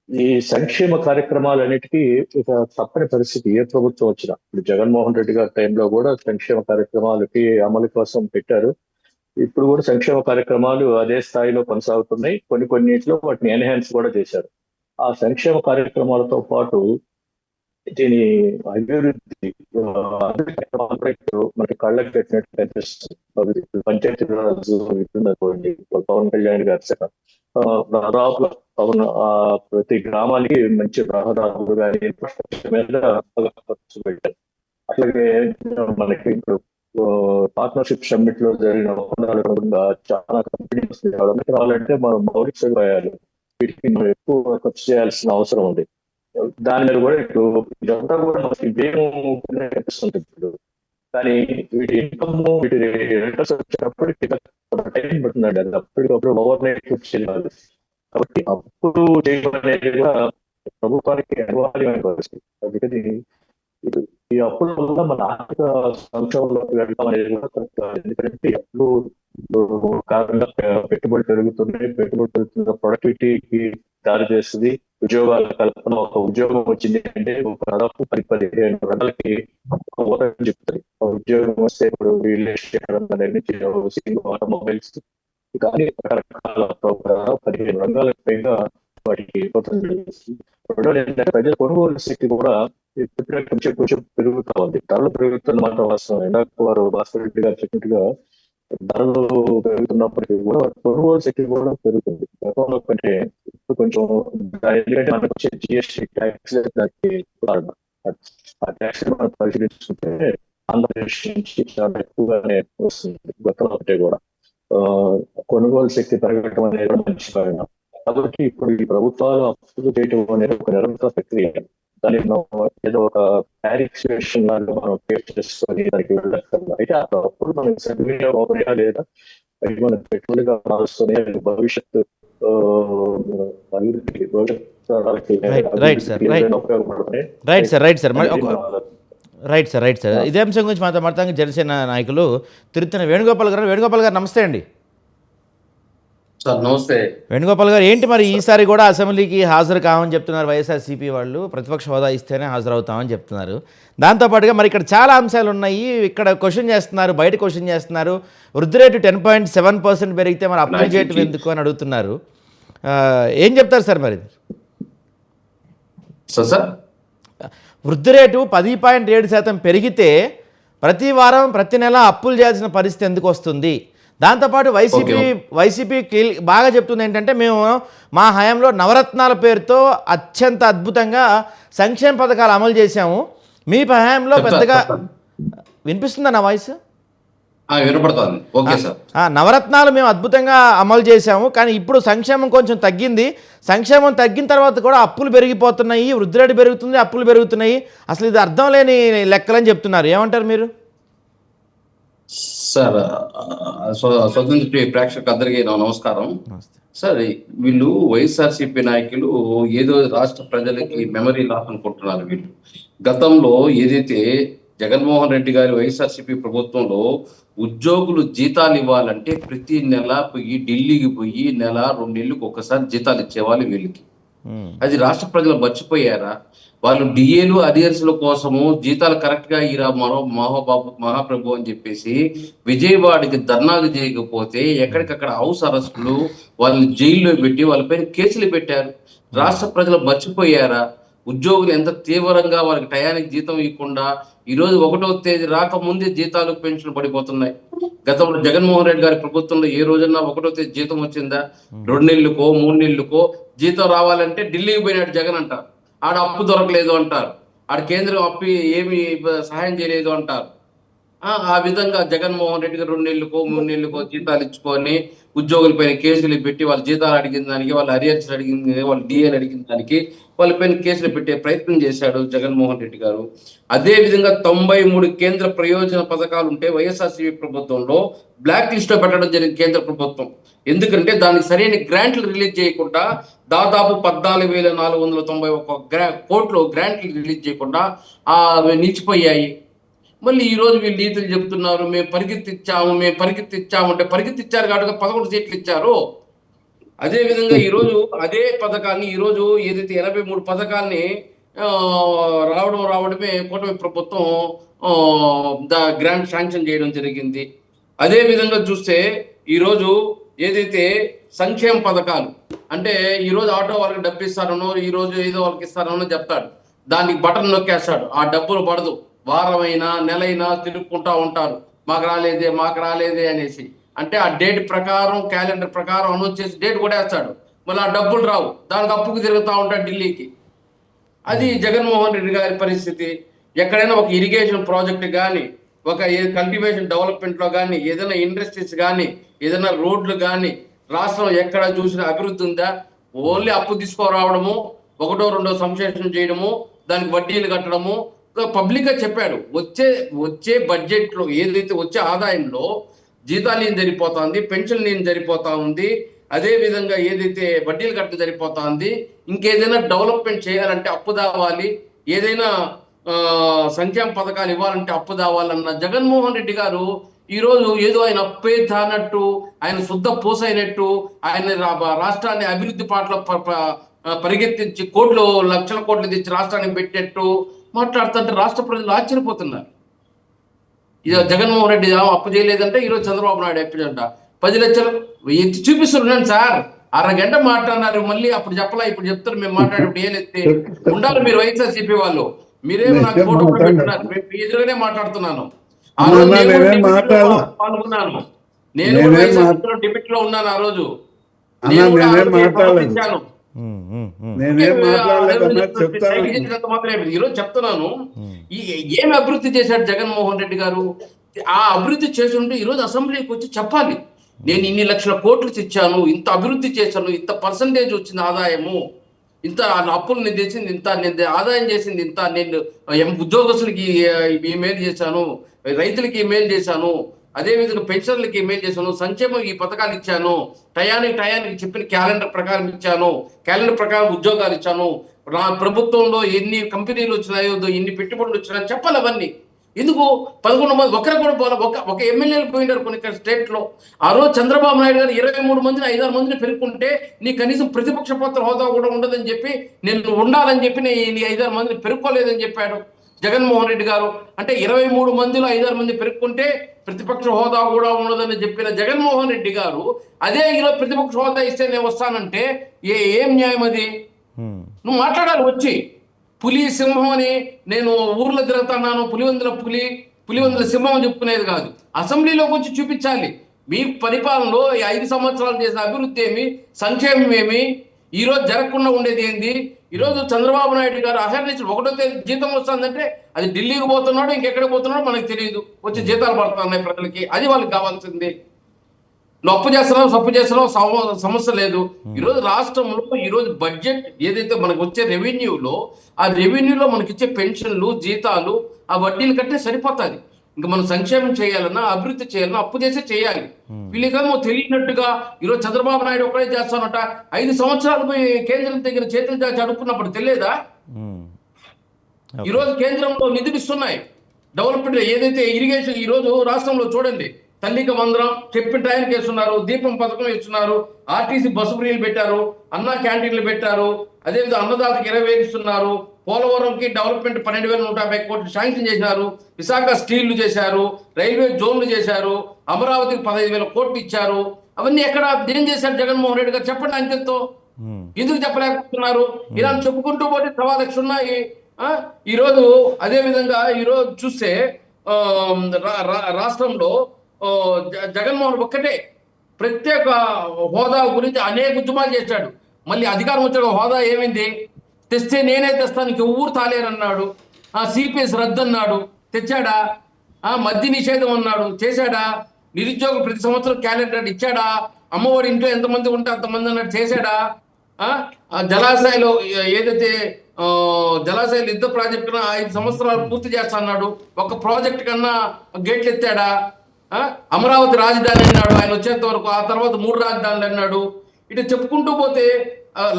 ఈ సంక్షేమ కార్యక్రమాలన్నిటికీ ఇక తప్పని పరిస్థితి ఏ ప్రభుత్వం వచ్చినా. ఇప్పుడు జగన్మోహన్ రెడ్డి గారి టైంలో కూడా సంక్షేమ కార్యక్రమాలకి అమలు కోసం పెట్టారు. ఇప్పుడు కూడా సంక్షేమ కార్యక్రమాలు అదే స్థాయిలో కొనసాగుతున్నాయి. కొన్నిటిలో వాటిని ఎన్హాన్స్ కూడా చేశారు. ఆ సంక్షేమ కార్యక్రమాలతో పాటు దీని అభివృద్ధి మనకి కళ్ళకి పెట్టినట్టు కనిపిస్తుంది. పంచాయతీ రాజు ఇటుందనుకోండి, పవన్ కళ్యాణ్ గారి శాఖ దాదాపుగా ప్రతి గ్రామానికి మంచి రహదారులు కానీ ఇన్ఫ్రాస్ట్రక్చర్ మీద ఖర్చు పెట్టారు. అట్లాగే మనకి ఇప్పుడు పార్ట్నర్షిప్ సమ్మిట్ లో జరిగిన ఒప్పందాల కారణంగా చాలా కంపెనీస్ రావాలంటే మనం మౌలిక సదుపాయాలు వీటికి మనం ఎక్కువ ఖర్చు చేయాల్సిన అవసరం ఉంది. దాని మీద కూడా ఇప్పుడు ఇదంతా కూడా మనకి వేగం కనిపిస్తుంది ఇప్పుడు. కానీ వీటి ఇన్కమ్, వీటి రిటర్న్స్ వచ్చేటప్పటికి టైం పడుతుందండి. అది అప్పటికప్పుడు ఓవర్ నైట్ చేయాలి. కాబట్టి అప్పుడు చేయడం అనేది కూడా ప్రభుత్వానికి అనివార్యమైన పరిస్థితి. అందుకని ఈ అప్పుల వల్ల మన ఆర్థిక సంక్షోభంలోకి వెళ్ళడం అనేది కూడా కరెక్ట్ కాదు. ఎందుకంటే అప్పుడు కారణంగా పెట్టుబడి పెరుగుతున్న ప్రొడక్టివిటీకి దారి చేస్తుంది. ఉద్యోగాల కల్పన, ఒక ఉద్యోగం వచ్చింది అంటే దాదాపు 10-15 రకాలకి చెప్తారు. ఉద్యోగం వస్తే ఇప్పుడు రియల్ ఎస్టేట్ రంగం, ఆటోమొబైల్స్, కానీ రకరకాల 15 రంగాలకు పైగా వాటికి ప్రజల కొనుగోలు శక్తి కూడా కొంచెం పెరుగుతా ఉంది. ధరలు పెరుగుతున్న మాట వాస్తవం. ఇందాక వారు భాస్కర్ రెడ్డి గారు చెప్పినట్టుగా ధరలు పెరుగుతున్నప్పటికీ కూడా కొనుగోలు శక్తి కూడా పెరుగుతుంది గతంలో కంటే. ఇప్పుడు కొంచెం ఎందుకంటే మనకు వచ్చే జిఎస్టీ ట్యాక్స్ దానికి ఆ ట్యాక్స్ మనం పరిశీలించుకుంటే ఆంధ్రప్రదేశ్ నుంచి చాలా ఎక్కువగానే వస్తుంది గతంలో కంటే కూడా. కొనుగోలు శక్తి పెరగడం అనేది మంచి కారణం. కాబట్టి ఇప్పుడు ఈ ప్రభుత్వాలు అప్పులు చేయడం అనేది ఒక నిరంతర ప్రక్రియ. దాన్ని ఏదో ఒక టారిఫ్ సిచ్యువేషన్ లాగా మనం ఫేస్ చేసుకొని దానికి వెళ్ళక్కర్లేదు. అయితే ఆ అప్పుడు మనకి సద్వినియోగం లేదా అవి మన పెట్టుబడిగా మారుస్తూనే భవిష్యత్తు అభివృద్ధికి రైట్ సార్. ఇదే అంశం గురించి మాతో మాట్లాడతాం జనసేన నాయకులు తిరుత్తన వేణుగోపాల్ గారు నమస్తే అండి. సార్ నమస్తే. వేణుగోపాల్ గారు, ఏంటి మరి ఈసారి కూడా అసెంబ్లీకి హాజరు కావని చెప్తున్నారు వైఎస్ఆర్సీపీ వాళ్ళు. ప్రతిపక్ష హోదా ఇస్తేనే హాజరవుతామని చెప్తున్నారు. దాంతోపాటుగా మరి ఇక్కడ చాలా అంశాలు ఉన్నాయి. ఇక్కడ క్వశ్చన్ చేస్తున్నారు, బయట క్వశ్చన్ చేస్తున్నారు. వృద్ధి రేటు 10.7% పెరిగితే మరి అప్పులు చేయటం ఎందుకు అని అడుగుతున్నారు. ఏం చెప్తారు సార్ మరి? సార్ వృద్ధి రేటు 10.7% పెరిగితే ప్రతి వారం ప్రతి నెల అప్పులు చేయాల్సిన పరిస్థితి ఎందుకు వస్తుంది? దాంతోపాటు వైసీపీ బాగా చెప్తుంది ఏంటంటే, మేము మా హయాంలో నవరత్నాల పేరుతో అత్యంత అద్భుతంగా సంక్షేమ పథకాలు అమలు చేశాము. మీ హయాంలో పెద్దగా వినిపిస్తుందా నా వాయిస్? వినపడుతుంది. Okay sir. నవరత్నాలు మేము అద్భుతంగా అమలు చేశాము, కానీ ఇప్పుడు సంక్షేమం కొంచెం తగ్గింది. సంక్షేమం తగ్గిన తర్వాత కూడా అప్పులు పెరిగిపోతున్నాయి, వృద్ధి రేటు పెరుగుతుంది, అప్పులు పెరుగుతున్నాయి. అసలు ఇది అర్థం లేని లెక్కలని చెప్తున్నారు. ఏమంటారు మీరు? సార్ స్వతంత్ర ప్రేక్షకులకు అందరికీ నమస్కారం. సార్, వీళ్ళు వైఎస్ఆర్సీపీ నాయకులు ఏదో రాష్ట్ర ప్రజలకి మెమరీ లాస్ అనుకుంటున్నారు. వీళ్ళు గతంలో ఏదైతే జగన్మోహన్ రెడ్డి గారి వైఎస్ఆర్సీపీ ప్రభుత్వంలో ఉద్యోగులు జీతాలు ఇవ్వాలంటే ప్రతి నెల పోయి ఢిల్లీకి పోయి నెల 2 నెలలకు ఒకసారి జీతాలు ఇచ్చేవాళ్ళు వీళ్ళకి. అది రాష్ట్ర ప్రజలు మర్చిపోయారా? వాళ్ళు డిఏలు అరియర్స్ల కోసము జీతాలు కరెక్ట్ గా ఇరా మహాప్రభు అని చెప్పేసి విజయవాడకి ధర్నాలు చేయకపోతే ఎక్కడికక్కడ హౌస్ అరెస్టులు, వాళ్ళని జైల్లో పెట్టి వాళ్ళపైన కేసులు పెట్టారు. రాష్ట్ర ప్రజలు మర్చిపోయారా? ఉద్యోగులు ఎంత తీవ్రంగా వాళ్ళకి టయానికి జీతం ఇవ్వకుండా ఈరోజు 1వ తేదీ రాకముందే జీతాలు పెన్షన్లు పడిపోతున్నాయి. గతంలో జగన్మోహన్ రెడ్డి గారి ప్రభుత్వంలో ఏ రోజన్నా 1వ తేదీ జీతం వచ్చిందా? 2 నెలలకో 3 నెలలకో జీతం రావాలంటే ఢిల్లీకి పోయినాడు జగన్ అంటారు. ఆడ అప్పు దొరకలేదు అంటారు. ఆడ కేంద్రం అప్పు ఏమి సహాయం చేయలేదు అంటారు. ఆ విధంగా జగన్మోహన్ రెడ్డి గారు 2 నెలలకో 3 నెలలకో జీతాలు ఇచ్చుకొని ఉద్యోగులపైన కేసులు పెట్టి వాళ్ళ జీతాలు అడిగిన దానికి, వాళ్ళ అరియర్స్ అడిగింది, వాళ్ళ డిఏలు అడిగిన దానికి వాళ్ళపైన కేసులు పెట్టే ప్రయత్నం చేశాడు జగన్మోహన్ రెడ్డి గారు. అదే విధంగా 93 కేంద్ర ప్రయోజన పథకాలు ఉంటే వైఎస్ఆర్సీపీ ప్రభుత్వంలో బ్లాక్ లిస్ట్ లో పెట్టడం జరిగింది కేంద్ర ప్రభుత్వం. ఎందుకంటే దానికి సరైన గ్రాంట్లు రిలీజ్ చేయకుండా దాదాపు 14,491 కోట్లు గ్రాంట్లు రిలీజ్ చేయకుండా నిలిచిపోయాయి. మళ్ళీ ఈ రోజు వీళ్ళు నీతులు చెప్తున్నారు, మేము పరిగెత్తిచ్చాము అంటే పరిగెత్తిచ్చారు కాబట్టి 11 సీట్లు ఇచ్చారు. అదే విధంగా ఈ రోజు అదే పథకాన్ని ఈ రోజు ఏదైతే 83 పథకాల్ని రావడమే కూటమి ప్రభుత్వం గ్రాంట్ శాంక్షన్ చేయడం జరిగింది. అదే విధంగా చూస్తే ఈ రోజు ఏదైతే సంక్షేమ పథకాలు అంటే ఈ రోజు ఆటో వాళ్ళకి డబ్బు ఇస్తారనో, ఈ రోజు ఏదో వాళ్ళకి ఇస్తారనో చెప్తాడు, దానికి బటన్ నొక్కేస్తాడు, ఆ డబ్బులు పడదు. వారమైనా నెలైనా తిరుగుకుంటా ఉంటారు, మాకు రాలేదే అనేసి. అంటే ఆ డేట్ ప్రకారం క్యాలెండర్ ప్రకారం అనౌన్స్ చేసి డేట్ కూడా వేస్తాడు, మళ్ళీ ఆ డబ్బులు రావు, దానికి అప్పుకు తిరుగుతూ ఉంటాడు ఢిల్లీకి. అది జగన్మోహన్ రెడ్డి గారి పరిస్థితి. ఎక్కడైనా ఒక ఇరిగేషన్ ప్రాజెక్ట్ కానీ, ఒక కల్టివేషన్ డెవలప్మెంట్ లో కానీ, ఏదైనా ఇండస్ట్రీస్ కానీ, ఏదైనా రోడ్లు కానీ రాష్ట్రం ఎక్కడ చూసిన అభివృద్ధి ఉందా? ఓన్లీ అప్పు తీసుకురావడము, 1, 2 సంక్షేమం చేయడము, దానికి వడ్డీలు కట్టడము. పబ్లిక్ గా చెప్పాడు, వచ్చే బడ్జెట్ లో ఏదైతే వచ్చే ఆదాయంలో జీతాలు ఏం సరిపోతుంది, పెన్షన్ ఏం సరిపోతా ఉంది, అదే విధంగా ఏదైతే వడ్డీలు కట్టడం సరిపోతా ఉంది, ఇంకేదైనా డెవలప్మెంట్ చేయాలంటే అప్పు దావాలి, ఏదైనా సంక్షేమ పథకాలు ఇవ్వాలంటే అప్పు దావాలన్న జగన్మోహన్ రెడ్డి గారు ఈ రోజు ఏదో ఆయన అప్పే తానట్టు, ఆయన శుద్ధ పూసైనట్టు, ఆయన రాష్ట్రాన్ని అభివృద్ధి పాటలో పరిగెత్తించి లక్షల కోట్లు తెచ్చి రాష్ట్రానికి పెట్టేట్టు మాట్లాడుతుంటే రాష్ట్ర ప్రజలు ఆశ్చర్యపోతున్నారు. ఇది జగన్మోహన్ రెడ్డి అప్పు చేయలేదంటే ఈరోజు చంద్రబాబు నాయుడు అప్పు 10 లక్షలు ఎత్తి చూపిస్తున్నాను సార్. అరగంట మాట్లాడినారు, మళ్ళీ అప్పుడు చెప్పలా, ఇప్పుడు చెప్తారు మేము మాట్లాడేప్పుడు ఏలెత్తి ఉండాలి. మీరు వైఎస్ఆర్సీపీ వాళ్ళు మీరేమో నాకు ఫోటో పెట్టినారు, మేము ఎదురుగానే మాట్లాడుతున్నాను. పాల్గొన్నాను, నేను కూడా వైఎస్ఆర్ డిబేట్ లో ఉన్నాను. ఆ రోజు నేను కూడా ఇచ్చాను. ఈరోజు చెప్తున్నాను, ఏమి అభివృద్ధి చేశాడు జగన్మోహన్ రెడ్డి గారు? ఆ అభివృద్ధి చేస్తుంటే ఈరోజు అసెంబ్లీకి వచ్చి చెప్పాలి, నేను ఇన్ని లక్షల కోట్లు తెచ్చాను, ఇంత అభివృద్ధి చేశాను, ఇంత పర్సంటేజ్ వచ్చింది ఆదాయము, ఇంత అప్పులు నేను తెచ్చింది ఇంత, నేను ఆదాయం చేసింది ఇంత, నేను ఉద్యోగస్తులకి ఈ మేలు చేశాను, రైతులకి ఈ మేలు చేశాను, అదేవిధంగా పెన్షన్లకి మేలు చేశాను, సంక్షేమం ఈ పథకాలు ఇచ్చాను, టయానికి చెప్పిన క్యాలెండర్ ప్రకారం ఇచ్చాను, క్యాలెండర్ ప్రకారం ఉద్యోగాలు ఇచ్చాను, నా ప్రభుత్వంలో ఎన్ని కంపెనీలు వచ్చినాయో, ఎన్ని పెట్టుబడులు వచ్చినాయో చెప్పాలి. అవన్నీ ఎందుకు 11 మంది ఒకరు కూడా పోలే, ఒక ఎమ్మెల్యేలు పోయినారు కొన్ని స్టేట్ లో. ఆ రోజు చంద్రబాబు నాయుడు గారు 23 మందిని 5-6 మందిని పెరుక్కుంటే నీ కనీసం ప్రతిపక్ష పాత్ర హోదా కూడా ఉండదని చెప్పి, నేను ఉండాలని చెప్పి నీ 5-6 మందిని పెరుక్కోలేదని చెప్పాడు జగన్మోహన్ రెడ్డి గారు. అంటే 23 మందిలో 5-6 మంది పెరుక్కుంటే ప్రతిపక్ష హోదా కూడా ఉండదని చెప్పిన జగన్మోహన్ రెడ్డి గారు అదే ఈరోజు ప్రతిపక్ష హోదా ఇస్తే నేను వస్తానంటే ఏం న్యాయం అది? నువ్వు మాట్లాడాలి వచ్చి. పులి సింహం అని నేను ఊర్లో తిరుగుతున్నాను, పులివెందుల సింహం అని చెప్పుకునేది కాదు, అసెంబ్లీలోకి వచ్చి చూపించాలి. మీ పరిపాలనలో 5 సంవత్సరాలు చేసిన అభివృద్ధి ఏమి, సంక్షేమం ఏమి, ఈ రోజు జరగకుండా ఉండేది ఏంది? ఈ రోజు చంద్రబాబు నాయుడు గారు అహర్నిశ 1వ తేదీ జీతం వస్తుందంటే అది ఢిల్లీకి పోతున్నాడు, ఇంకెక్కడికి పోతున్నాడో మనకు తెలియదు, వచ్చి జీతాలు పడుతున్నాయి ప్రజలకి, అది వాళ్ళకి కావాల్సింది. నువ్వు అప్పు చేస్తున్నావు, సప్పు చేస్తున్నావు, సమస్య లేదు. ఈరోజు రాష్ట్రంలో ఈరోజు బడ్జెట్ ఏదైతే మనకు వచ్చే రెవెన్యూలో, ఆ రెవెన్యూలో మనకి ఇచ్చే పెన్షన్లు, జీతాలు, ఆ వడ్డీలు కట్టే సరిపోతుంది. ఇంకా మనం సంక్షేమం చేయాలన్నా, అభివృద్ధి చేయాలన్నా అప్పు చేసే చేయాలి. వీళ్ళకేమో తెలియనట్టుగా ఈరోజు చంద్రబాబు నాయుడు ఒకటే చేస్తానట, 5 సంవత్సరాలు పోయి కేంద్రం దగ్గర చేతులు దాచి అడుక్కున్నప్పుడు తెలియదా? ఈరోజు కేంద్రంలో నిధులు ఇస్తున్నాయి డెవలప్మెంట్, ఏదైతే ఇరిగేషన్. ఈ రోజు రాష్ట్రంలో చూడండి, తల్లికి వందనం చెప్పిన టైంకి వేస్తున్నారు, దీపం పథకం ఇస్తున్నారు, ఆర్టీసీ బస్సు ఫ్రీలు పెట్టారు, అన్నా క్యాంటీన్లు పెట్టారు, అదేవిధంగా అన్నదాతకి 20,000 ఇస్తున్నారు, పోలవరంకి డెవలప్మెంట్ 12,150 కోట్లు శాంక్షన్ చేశారు, విశాఖ స్టీళ్లు చేశారు, రైల్వే జోన్లు చేశారు, అమరావతికి 15,000 కోట్లు ఇచ్చారు. అవన్నీ ఎక్కడ ఏం చేశారు జగన్మోహన్ రెడ్డి గారు చెప్పండి అంకెతో. ఎందుకు చెప్పలేకపోతున్నారు? ఇలా చెప్పుకుంటూ పోతే 1,00,000 ఉన్నాయి. ఈ రోజు అదే విధంగా ఈ రోజు చూస్తే రాష్ట్రంలో జగన్మోహన్ ఒక్కటే ప్రత్యేక హోదా గురించి అనేక ఉద్యమాలు చేశాడు. మళ్ళీ అధికారం వచ్చాడు, హోదా ఏమైంది? తెస్తే నేనే తెస్తానికి ఊరు తాలేరన్నాడు. సిపిఎస్ రద్దు అన్నాడు, తెచ్చాడా? మద్య నిషేధం అన్నాడు, చేశాడా? నిరుద్యోగం ప్రతి సంవత్సరం క్యాలెండర్ ఇచ్చాడా? అమ్మఒడి ఇంట్లో ఎంతమంది ఉంటే అంతమంది అన్నట్టు చేశాడా? జలాశయాలు ఏదైతే జలాశయాలు యుద్ధ ప్రాజెక్టును 5 సంవత్సరాలు పూర్తి చేస్తా అన్నాడు, ఒక ప్రాజెక్ట్ కన్నా గేట్లు ఎత్తాడా? అమరావతి రాజధాని అన్నాడు ఆయన వచ్చేంత వరకు, ఆ తర్వాత 3 రాజధానులు అన్నాడు. ఇటు చెప్పుకుంటూ పోతే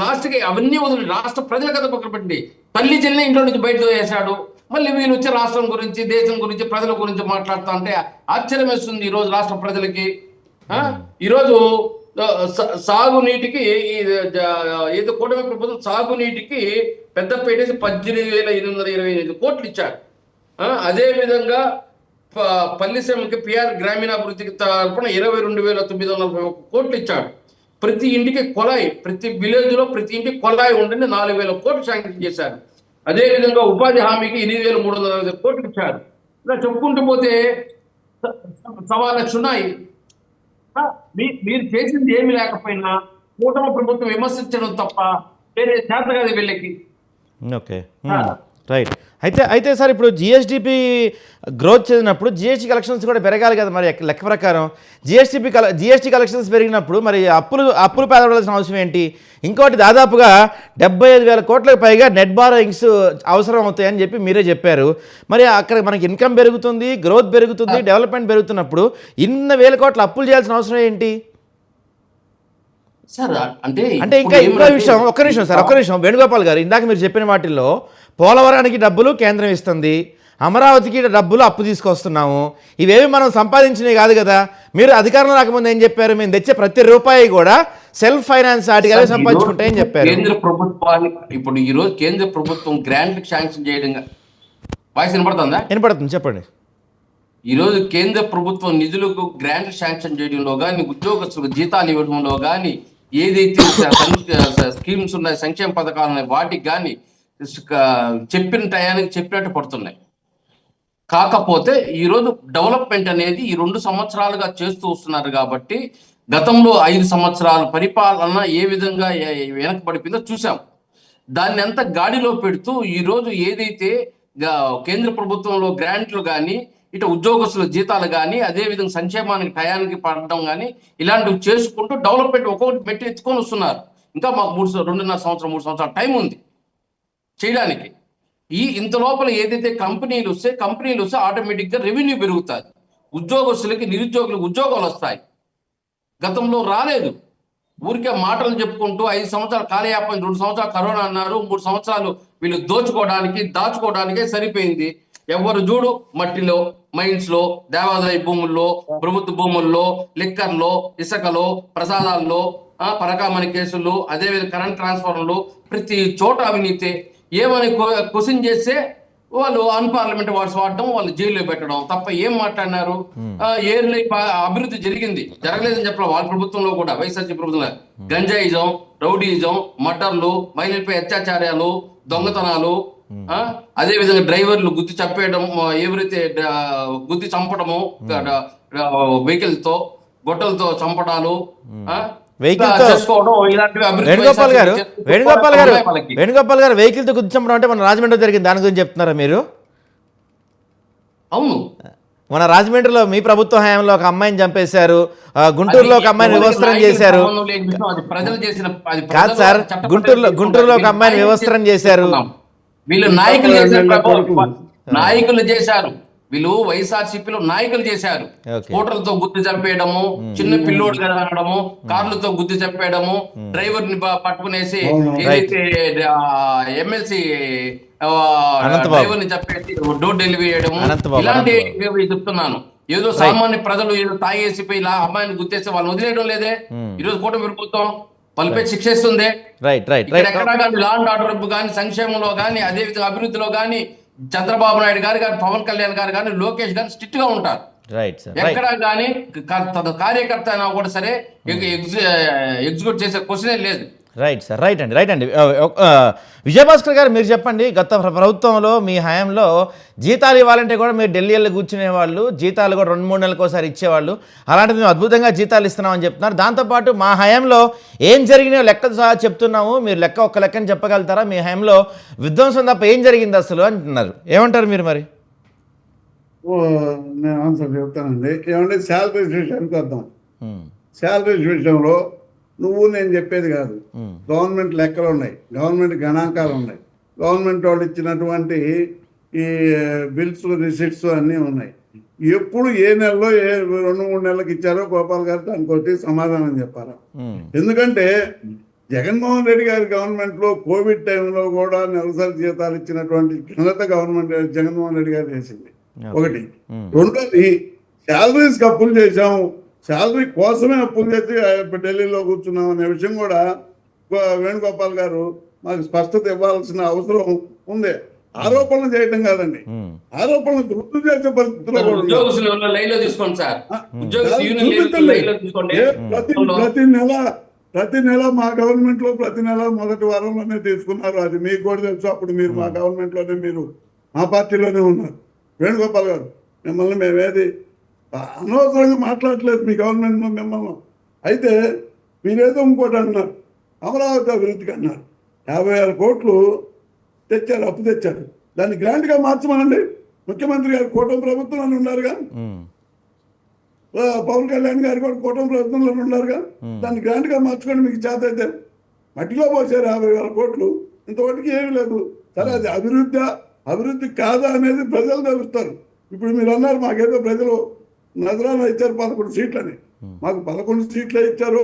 లాస్ట్కి అవన్నీ వదిలి రాష్ట్ర ప్రజల కథ పక్కన పెట్టి తల్లి చెల్లి ఇంట్లో నుంచి బయట వేశాడు. మళ్ళీ వీళ్ళు వచ్చే రాష్ట్రం గురించి, దేశం గురించి, ప్రజల గురించి మాట్లాడుతా అంటే ఆశ్చర్యం వేస్తుంది ఈ రోజు రాష్ట్ర ప్రజలకి. ఈరోజు సాగునీటికి ఏదో కూటమి ప్రభుత్వం సాగునీటికి పెద్దపేట 18,825 కోట్లు ఇచ్చారు. అదే విధంగా పల్లిసీమకి పిఆర్ గ్రామీణాభివృద్ధికి తరపున 22,941 కోట్లు ఇచ్చాడు. ప్రతి ఇంటికి కొలాయి, ప్రతి విలేజ్ లో ప్రతి ఇంటికి కొలాయి ఉండండి 4,000 కోట్లు శాంక్షన్ చేశారు. అదే విధంగా ఉపాధి హామీకి 8,350 కోట్లు ఇచ్చారు. ఇలా చెప్పుకుంటూ పోతే 1,00,000 ఉన్నాయి. మీరు చేసింది ఏమి లేకపోయినా కూటమి ప్రభుత్వం విమర్శించడం తప్ప వేరే చేత కాదు వీళ్ళకి. Okay, right. అయితే సార్ ఇప్పుడు జిఎస్డిపి గ్రోత్ చెందినప్పుడు జిఎస్టీ కలెక్షన్స్ కూడా పెరగాలి కదా మరి లెక్క ప్రకారం. జిఎస్టీ కలెక్షన్స్ పెరిగినప్పుడు మరి అప్పులు పేదపడాల్సిన అవసరం ఏంటి? ఇంకోటి దాదాపుగా 75,000 కోట్లకు పైగా నెట్ బారోయింగ్స్ అవసరం అవుతాయని చెప్పి మీరే చెప్పారు. మరి అక్కడ మనకి ఇన్కమ్ పెరుగుతుంది, గ్రోత్ పెరుగుతుంది, డెవలప్మెంట్ పెరుగుతున్నప్పుడు ఇన్ని వేల కోట్ల అప్పులు చేయాల్సిన అవసరం ఏంటి సార్? అంటే ఇంకో విషయం, ఒక్క నిమిషం వేణుగోపాల్ గారు, ఇందాక మీరు చెప్పిన వాటిల్లో పోలవరానికి డబ్బులు కేంద్రం ఇస్తుంది, అమరావతికి డబ్బులు అప్పు తీసుకొస్తున్నాము, ఇవేవి మనం సంపాదించినవి కాదు కదా. మీరు అధికారంలో రాకముందు ఏం చెప్పారు? మేము తెచ్చే ప్రతి రూపాయి కూడా సెల్ఫ్ ఫైనాన్స్ ఆర్టికల్ సంపాదించుకుంటాయని చెప్పారు. కేంద్ర ప్రభుత్వానికి ఇప్పుడు ఈ రోజు కేంద్ర ప్రభుత్వం గ్రాంట్ శాంక్షన్ చేయడం, వాయిస్ వినపడుతుందా? వినపడుతుంది, చెప్పండి. ఈ రోజు కేంద్ర ప్రభుత్వం నిధులకు గ్రాంట్ శాంక్షన్ చేయడంలో కానీ, ఉద్యోగస్తులకు జీతాలు ఇవ్వడంలో కానీ, ఏదైతే స్కీమ్స్ ఉన్నాయి, సంక్షేమ పథకాలు ఉన్నాయి, వాటికి కానీ చెప్పిన టయానికి చెప్పినట్టు పడుతున్నాయి. కాకపోతే ఈరోజు డెవలప్మెంట్ అనేది ఈ 2 సంవత్సరాలుగా చేస్తూ వస్తున్నారు కాబట్టి గతంలో 5 సంవత్సరాల పరిపాలన ఏ విధంగా వెనకబడిపోయిందో చూసాం. దాన్ని అంతా గాడిలో పెడుతూ ఈరోజు ఏదైతే కేంద్ర ప్రభుత్వంలో గ్రాంట్లు కానీ, ఇటు ఉద్యోగస్తుల జీతాలు కానీ, అదేవిధంగా సంక్షేమానికి టయానికి పడడం కానీ ఇలాంటివి చేసుకుంటూ డెవలప్మెంట్ ఒక్కొక్కటి మెట్టి ఎత్తుకొని వస్తున్నారు. ఇంకా మాకు 2.5 సంవత్సరం 3 సంవత్సరాల టైం ఉంది చేయడానికి. ఇంత లోపల ఏదైతే కంపెనీలు వస్తే ఆటోమేటిక్గా రెవెన్యూ పెరుగుతుంది, ఉద్యోగస్తులకి నిరుద్యోగులకు ఉద్యోగాలు వస్తాయి. గతంలో రాలేదు. ఊరికే మాటలు చెప్పుకుంటూ 5 సంవత్సరాలు కాలయాపన, 2 సంవత్సరాలు కరోనా అన్నారు, 3 సంవత్సరాలు వీళ్ళు దాచుకోవడానికే సరిపోయింది. ఎవరు చూడు మట్టిలో, మైన్స్ లో, దేవాదాయ భూముల్లో, ప్రభుత్వ భూముల్లో, లిక్కర్లో, ఇసుకలో, ప్రసాదాల్లో, పరకామణి కేసులు, అదేవిధంగా కరెంట్ ట్రాన్స్ఫార్మర్లు, ప్రతి చోట అవినీతి. ఏమని క్వశ్చన్ చేస్తే వాళ్ళు అన్పార్లమెంట్ వర్డ్స్ వాడడం, వాళ్ళు జైల్లో పెట్టడం తప్ప ఏం మాట్లాడినారు? ఏర్లై అభివృద్ధి జరగలేదని చెప్పాలి. వాళ్ళ ప్రభుత్వంలో కూడా, వైఎస్ఆర్సీ ప్రభుత్వంలో గంజాయిజం, రౌడీయిజం, మర్డర్లు, మహిళలపై అత్యాచారాలు, దొంగతనాలు, అదే విధంగా డ్రైవర్లు గుద్ది చంపేయడం, ఎవరైతే గుద్ది చంపడము, వెహికల్ తో గొట్టలతో చంపడాలు, వేణుగోపాల్ గారు వెహికల్ తో గుద్ది చంపడం అంటే మన రాజమండ్రి జరిగింది, దాని గురించి చెప్తున్నారా మీరు? అవును, మన రాజమండ్రిలో మీ ప్రభుత్వ హయాంలో ఒక అమ్మాయిని చంపేశారు, గుంటూరులో ఒక అమ్మాయిని వివస్త్రం చేశారు. కాదు సార్, గుంటూరులో ఒక అమ్మాయిని వివస్త్రం చేశారు. వీళ్ళు నాయకులు చేశారు, వీళ్ళు వైఎస్ఆర్సీపీలో నాయకులు చేశారు. స్కూటర్లతో గుద్ది చంపేయడము, చిన్న పిల్లోడు కదా అనడము, కార్లతో గుద్ది చంపేయడము, డ్రైవర్ ని పట్టుకునేసి ఏదైతే ఎమ్మెల్సీ డ్రైవర్ ని చంపేసి డోర్ డెలివరీ చేయడము, ఇలాంటి చెప్తున్నాను. ఏదో సామాన్య ప్రజలు ఏదో తాగేసిపోయి ఇలా అమ్మాయిని గుర్తేస్తే వాళ్ళని వదిలేయడం లేదే. ఈరోజు కూటమి ప్రభుత్వం వాళ్ళపై శిక్షిస్తుంది. రైట్ రైట్ ఇక్కడ రైట్ ఎక్కడా కానీ లా అండ్ ఆర్డర్ కానీ సంక్షేమంలో కానీ అదేవిధంగా అభివృద్ధిలో కానీ చంద్రబాబు నాయుడు గారు కానీ పవన్ కళ్యాణ్ గారు కానీ లోకేష్ గారు స్ట్రిక్ట్ గా ఉంటారు. రైట్ సార్ ఎక్కడా కానీ కార్యకర్త అయినా కూడా సరే ఎగ్జిక్యూట్ చేసే క్వశ్చనే లేదు. రైట్ సార్ రైట్ అండి విజయభాస్కర్ గారు మీరు చెప్పండి, గత ప్రభుత్వంలో మీ హయాంలో జీతాలు ఇవ్వాలంటే కూడా మీరు ఢిల్లీలో కూర్చునే వాళ్ళు, జీతాలు కూడా 2-3 నెలలకు ఒకసారి ఇచ్చేవాళ్ళు. అలాంటిది మేము అద్భుతంగా జీతాలు ఇస్తున్నామని చెప్తున్నారు. దాంతోపాటు మా హయాంలో ఏం జరిగినాయో లెక్క సహా చెప్తున్నాము, మీరు ఒక్క లెక్కని చెప్పగలుగుతారా? మీ హయాంలో విధ్వంసం తప్ప ఏం జరిగింది అసలు అంటున్నారు. ఏమంటారు మీరు మరి? నేను ఆన్సర్ చెప్తానండి. ఏమంటే శాలరీస్ విషయానికి వద్దాం. శాలరీస్ విషయంలో నువ్వు నేను చెప్పేది కాదు, గవర్నమెంట్ లెక్కలు ఉన్నాయి, గవర్నమెంట్ గణాంకాలు ఉన్నాయి, గవర్నమెంట్ వాళ్ళు ఇచ్చినటువంటి ఈ బిల్స్ రిసిప్ట్స్ అన్నీ ఉన్నాయి. ఎప్పుడు ఏ నెలలో 2-3 నెలలకు ఇచ్చారో గోపాల్ గారు దానికి సమాధానం చెప్పారా? ఎందుకంటే జగన్మోహన్ రెడ్డి గారి గవర్నమెంట్లో కోవిడ్ టైంలో కూడా నెలసరి జీతాలు ఇచ్చినటువంటి ఘనత గవర్నమెంట్ జగన్మోహన్ రెడ్డి గారు చేసింది ఒకటి. రెండోది శాలరీస్కి అప్పులు చేశాము, శాలరీ కోసమే అప్పులు చేసి ఢిల్లీలో కూర్చున్నాం అనే విషయం కూడా వేణుగోపాల్ గారు మాకు స్పష్టత ఇవ్వాల్సిన అవసరం ఉంది. ఆరోపణలు చేయడం కాదండి, ఆరోపణలు గుర్తు చేసే పరిస్థితిలో ప్రతి నెల మా గవర్నమెంట్ లో ప్రతి నెల మొదటి వారంలోనే తీసుకున్నారు. అది మీకు కూడా తెలుసు. అప్పుడు మీరు మా గవర్నమెంట్ లోనే, మీరు మా పార్టీలోనే ఉన్నారు. వేణుగోపాల్ గారు మిమ్మల్ని మేమేది అనవసరంగా మాట్లాడలేదు మీ గవర్నమెంట్ మిమ్మల్ని. అయితే మీరేదో ఇంకోటి అన్నారు, అమరావతి అభివృద్ధికి అన్నారు. 50,000 కోట్లు తెచ్చారు, అప్పు తెచ్చారు. దాన్ని గ్రాంట్గా మార్చమనండి. ముఖ్యమంత్రి గారు కూటమి ప్రభుత్వంలో ఉన్నారుగా, పవన్ కళ్యాణ్ గారు కూడా కూటమి ప్రభుత్వంలో ఉన్నారుగా, దాన్ని గ్రాంట్గా మార్చుకోండి. మీకు చేత అయితే మట్టిలో పోసారు 50,000 కోట్లు, ఇంతవరకు ఏమీ లేదు. సరే అది అభివృద్ధి కాదా అనేది ప్రజలు తెలుస్తారు. ఇప్పుడు మీరు అన్నారు మాకేదో ప్రజలు నజరాన ఇచ్చారు 11 సీట్లని. మాకు 11 సీట్లే ఇచ్చారు,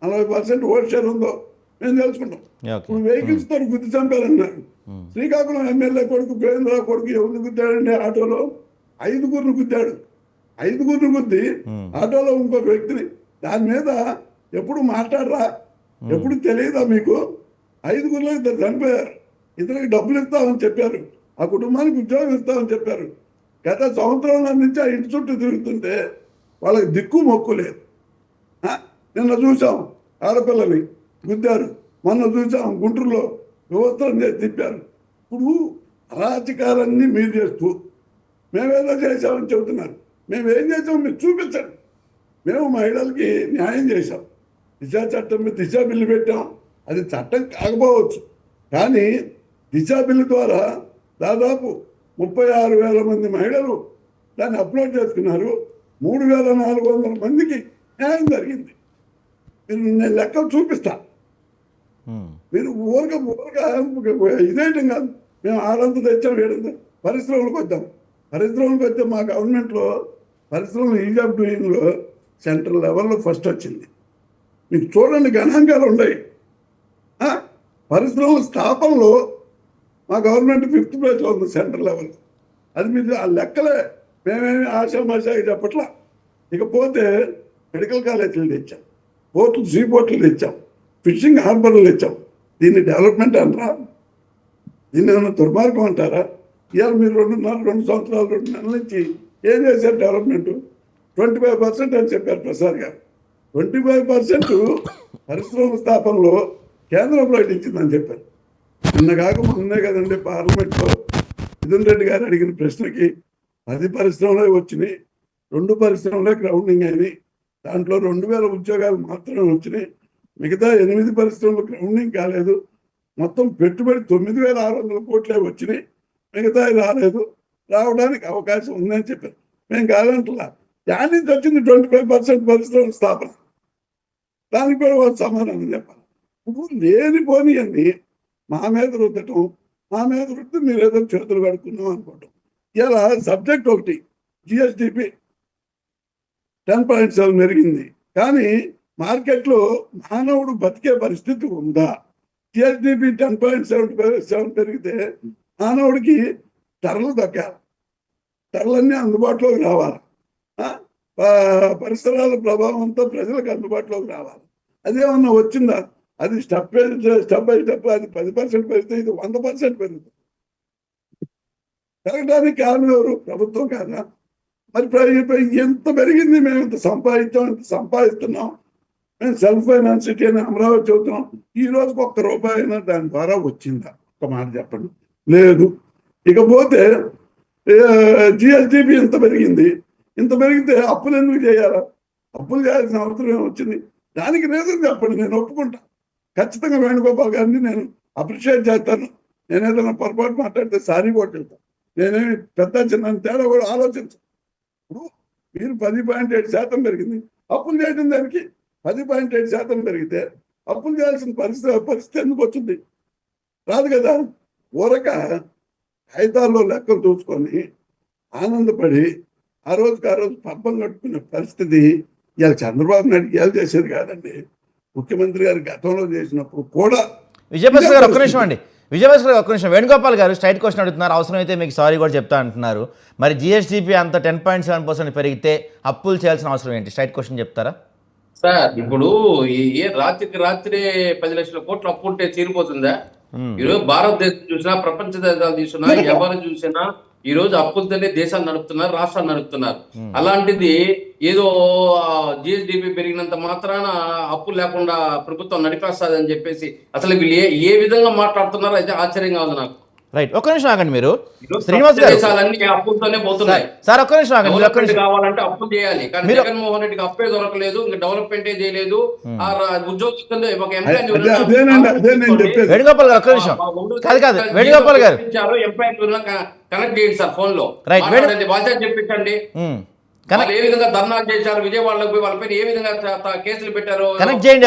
40% ఓట్ షేర్ ఉందో మేము తెలుసుకుంటాం. ఇప్పుడు వెహికల్స్ తో గుద్ది చంపారన్నారు. శ్రీకాకుళం ఎమ్మెల్యే కొడుకు గోవిందరావు కొడుకు ఎవరిని గుద్దాడంటే ఆటోలో 5గురిని గుద్దాడు. 5గురిని గుద్ది ఆటోలో ఇంకొక వ్యక్తిని. దాని మీద ఎప్పుడు మాట్లాడరా, ఎప్పుడు తెలియదా మీకు? 5గురిలో 2 చనిపోయారు. ఇతనికి డబ్బులు ఇస్తామని చెప్పారు, ఆ కుటుంబానికి ఉద్యోగం ఇస్తామని చెప్పారు. గత సంవత్సరం నుంచి ఆ ఇంటి చుట్టూ తిరుగుతుంటే వాళ్ళకి దిక్కు మొక్కు లేదు. నిన్న చూసాం ఆడపిల్లని గుద్దారు, మొన్న చూసాం గుంటూరులో వ్యవస్థను చేసి తిప్పారు. ఇప్పుడు అరాచకాలన్నీ మీరు చేస్తూ మేమేదో చేసామని చెబుతున్నారు. మేము ఏం చేసాం మీరు చూపించండి. మేము మహిళలకి న్యాయం చేశాం, దిశా చట్టం మీద దిశా బిల్లు పెట్టాం. అది చట్టం కాకపోవచ్చు, కానీ దిశా బిల్లు ద్వారా దాదాపు 36,000 మంది మహిళలు దాన్ని అప్లోడ్ చేసుకున్నారు. 3,400 మందికి న్యాయం జరిగింది. నేను లెక్కలు చూపిస్తా, మీరు ఊరక ఇదేంటం కాదు. మేము 600 తెచ్చాం, 700. పరిశ్రమలకు వద్దాం. మా గవర్నమెంట్లో పరిశ్రమలు ఈజ్ ఆఫ్ డూయింగ్లో సెంట్రల్ లెవెల్లో ఫస్ట్ వచ్చింది. మీకు చూడండి, గణాంకాలు ఉన్నాయి. పరిశ్రమల స్థాపనలో మా గవర్నమెంట్ 5th ప్లేస్లో ఉంది సెంట్రల్ లెవెల్. అది మీరు ఆ లెక్కలే, మేమేమి ఆశామాషాగా చెప్పట్లా. ఇకపోతే మెడికల్ కాలేజీలు తెచ్చాం, పోర్టులు, సీ పోర్టులు తెచ్చాం, ఫిషింగ్ హార్బర్లు తెచ్చాం. దీన్ని డెవలప్మెంట్ అంటారా? దీన్ని ఏమైనా దుర్మార్గం అంటారా? ఇవాళ మీరు 2 సంవత్సరాలు 2 నెలల నుంచి ఏం చేశారు డెవలప్మెంట్? 25% అని చెప్పారు ప్రసాద్ గారు. 25% పరిశ్రమ స్థాపనలో కేంద్రం ప్రకటించిందని చెప్పారు. నిన్న కాక మొన్నే కదండి పార్లమెంట్లో మిథున్ రెడ్డి గారు అడిగిన ప్రశ్నకి 10 పరిశ్రమలే వచ్చినాయి, 2 పరిశ్రమలే గ్రౌండింగ్ అయినాయి. దాంట్లో 2,000 ఉద్యోగాలు మాత్రమే వచ్చినాయి. మిగతా 8 పరిశ్రమలు గ్రౌండింగ్ కాలేదు. మొత్తం పెట్టుబడి 9,600 కోట్లే వచ్చినాయి, మిగతా రాలేదు. రావడానికి అవకాశం ఉందని చెప్పారు. మేము కాదంటలా. దాని నుంచి వచ్చింది 25% పరిశ్రమల స్థాపన. దానికి కూడా వాళ్ళు సమాధానం చెప్పాలి. ఇప్పుడు లేనిపోని అన్ని మా మీద రుద్దటం, మా మీద రుద్ది మీరు ఏదో చేతులు కడుక్కున్నాం అనుకోవటం. ఇలా సబ్జెక్ట్ ఒకటి జిఎస్డిపి 10.7 పెరిగింది, కానీ మార్కెట్లో మానవుడు బతికే పరిస్థితి ఉందా? జిఎస్డిపి 10.7 పెరిగితే మానవుడికి ధరలు దక్కాలి, ధరలన్నీ అందుబాటులోకి రావాలి. పరిసరాల ప్రభావంతో ప్రజలకు అందుబాటులోకి రావాలి. అదేమన్నా వచ్చిందా? అది స్టెప్ బై స్టెప్ అది 10% పెరిగితే ఇది 100% పెరుగుతుంది. పెరగడానికి కారణం ఎవరు? ప్రభుత్వం కాదా? మరి ఎంత పెరిగింది, మేము ఇంత సంపాదిస్తున్నాం, మేము సెల్ఫ్ ఫైనాన్స్ సిటీ అని అమరావతి చదువుతున్నాం. ఈ రోజుకి ₹1 అయినా దాని ద్వారా వచ్చిందా? ఒక మాట చెప్పండి. లేదు. ఇకపోతే జిఎస్డిపి ఇంత పెరిగింది, ఇంత పెరిగితే అప్పులు ఎందుకు చేయాలా? అప్పులు చేయాల్సిన అవసరం వచ్చింది. దానికి రీజన్ చెప్పండి, నేను ఒప్పుకుంటా. ఖచ్చితంగా వేణుగోపాల్ గారిని నేను అప్రిషియేట్ చేస్తాను. నేను ఏదైనా పొరపాటు మాట్లాడితే సారీ కూడా చెప్తాను. నేనేమి పెద్ద చిన్న తేడా కూడా ఆలోచించను. ఇప్పుడు మీరు 10.7% పెరిగింది, అప్పులు చేయడం దానికి 10.7% పెరిగితే అప్పులు చేయాల్సిన పరిస్థితి ఎందుకు వచ్చింది? రాదు కదా. ఊరక కాగితాల్లో లెక్కలు చూసుకొని ఆనందపడి ఆ రోజు పబ్బం కట్టుకునే పరిస్థితి ఇవాళ చంద్రబాబు నాయుడు ఇవాళ చేసేది కాదండి. ముఖ్యమంత్రి గారు గతంలో చేసినప్పుడు కూడా. విజయభాస్కర్ గారు ఒక్క నిమిషం అండి, విజయభాస్కర్ గారు ఒక్క నిమిషం. వేణుగోపాల్ గారు స్ట్రైట్ క్వశ్చన్ అడుగుతున్నారు, అవసరమైతే మీకు సారీ కూడా చెప్తా అంటున్నారు. మరి జిఎస్డిపి అంత 10.7% పెరిగితే అప్పులు చేయాల్సిన అవసరం ఏంటి? స్ట్రైట్ క్వశ్చన్ చెప్తారా సార్? ఇప్పుడు ఏ రాత్రికి రాత్రే 10 లక్షల కోట్లు అప్పు ఉంటే తీరిపోతుందా? ఈరోజు భారతదేశం చూసినా, ప్రపంచ దేశాలు చూసినా, ఎవరు చూసినా ఈ రోజు అప్పులతోనే దేశాలు నడుపుతున్నారు, రాష్ట్రాలు నడుపుతున్నారు. అలాంటిది ఏదో జిఎస్డిపి పెరిగినంత మాత్రాన అప్పులు లేకుండా ప్రభుత్వం నడిపేస్తుందని చెప్పేసి అసలు వీళ్ళు ఏ విధంగా మాట్లాడుతున్నారో అయితే ఆశ్చర్యంగా ఉంది నాకు. రైట్, ఒక్క నిమిషం ఆగండి. మీరు శ్రీనివాస్ గారు అప్పులతోనే పోతున్నాయి సార్, ఒక్క నిమిషం ఆగండి. కావాలంటే అప్పు చేయాలి, కానీ జగన్మోహన్ రెడ్డికి అప్పే దొరకలేదు, ఇంకా డెవలప్మెంట్ చేయలేదు. ఆ ఉద్యోగస్తులు ఒక వేణుగోపాల్ గారు ఒక్క నిమిషం. కాదు వేణుగోపాల్ గారు కనెక్ట్ చేయండి సార్, ఫోన్ లో బాధ్యత చెప్పించండి. ఏ విధంగా ధర్నాలు చేశారు, విజయవాడలో పోయి వాళ్ళ పైన ఏ విధంగా కేసులు పెట్టారు కనెక్ట్ చేయండి.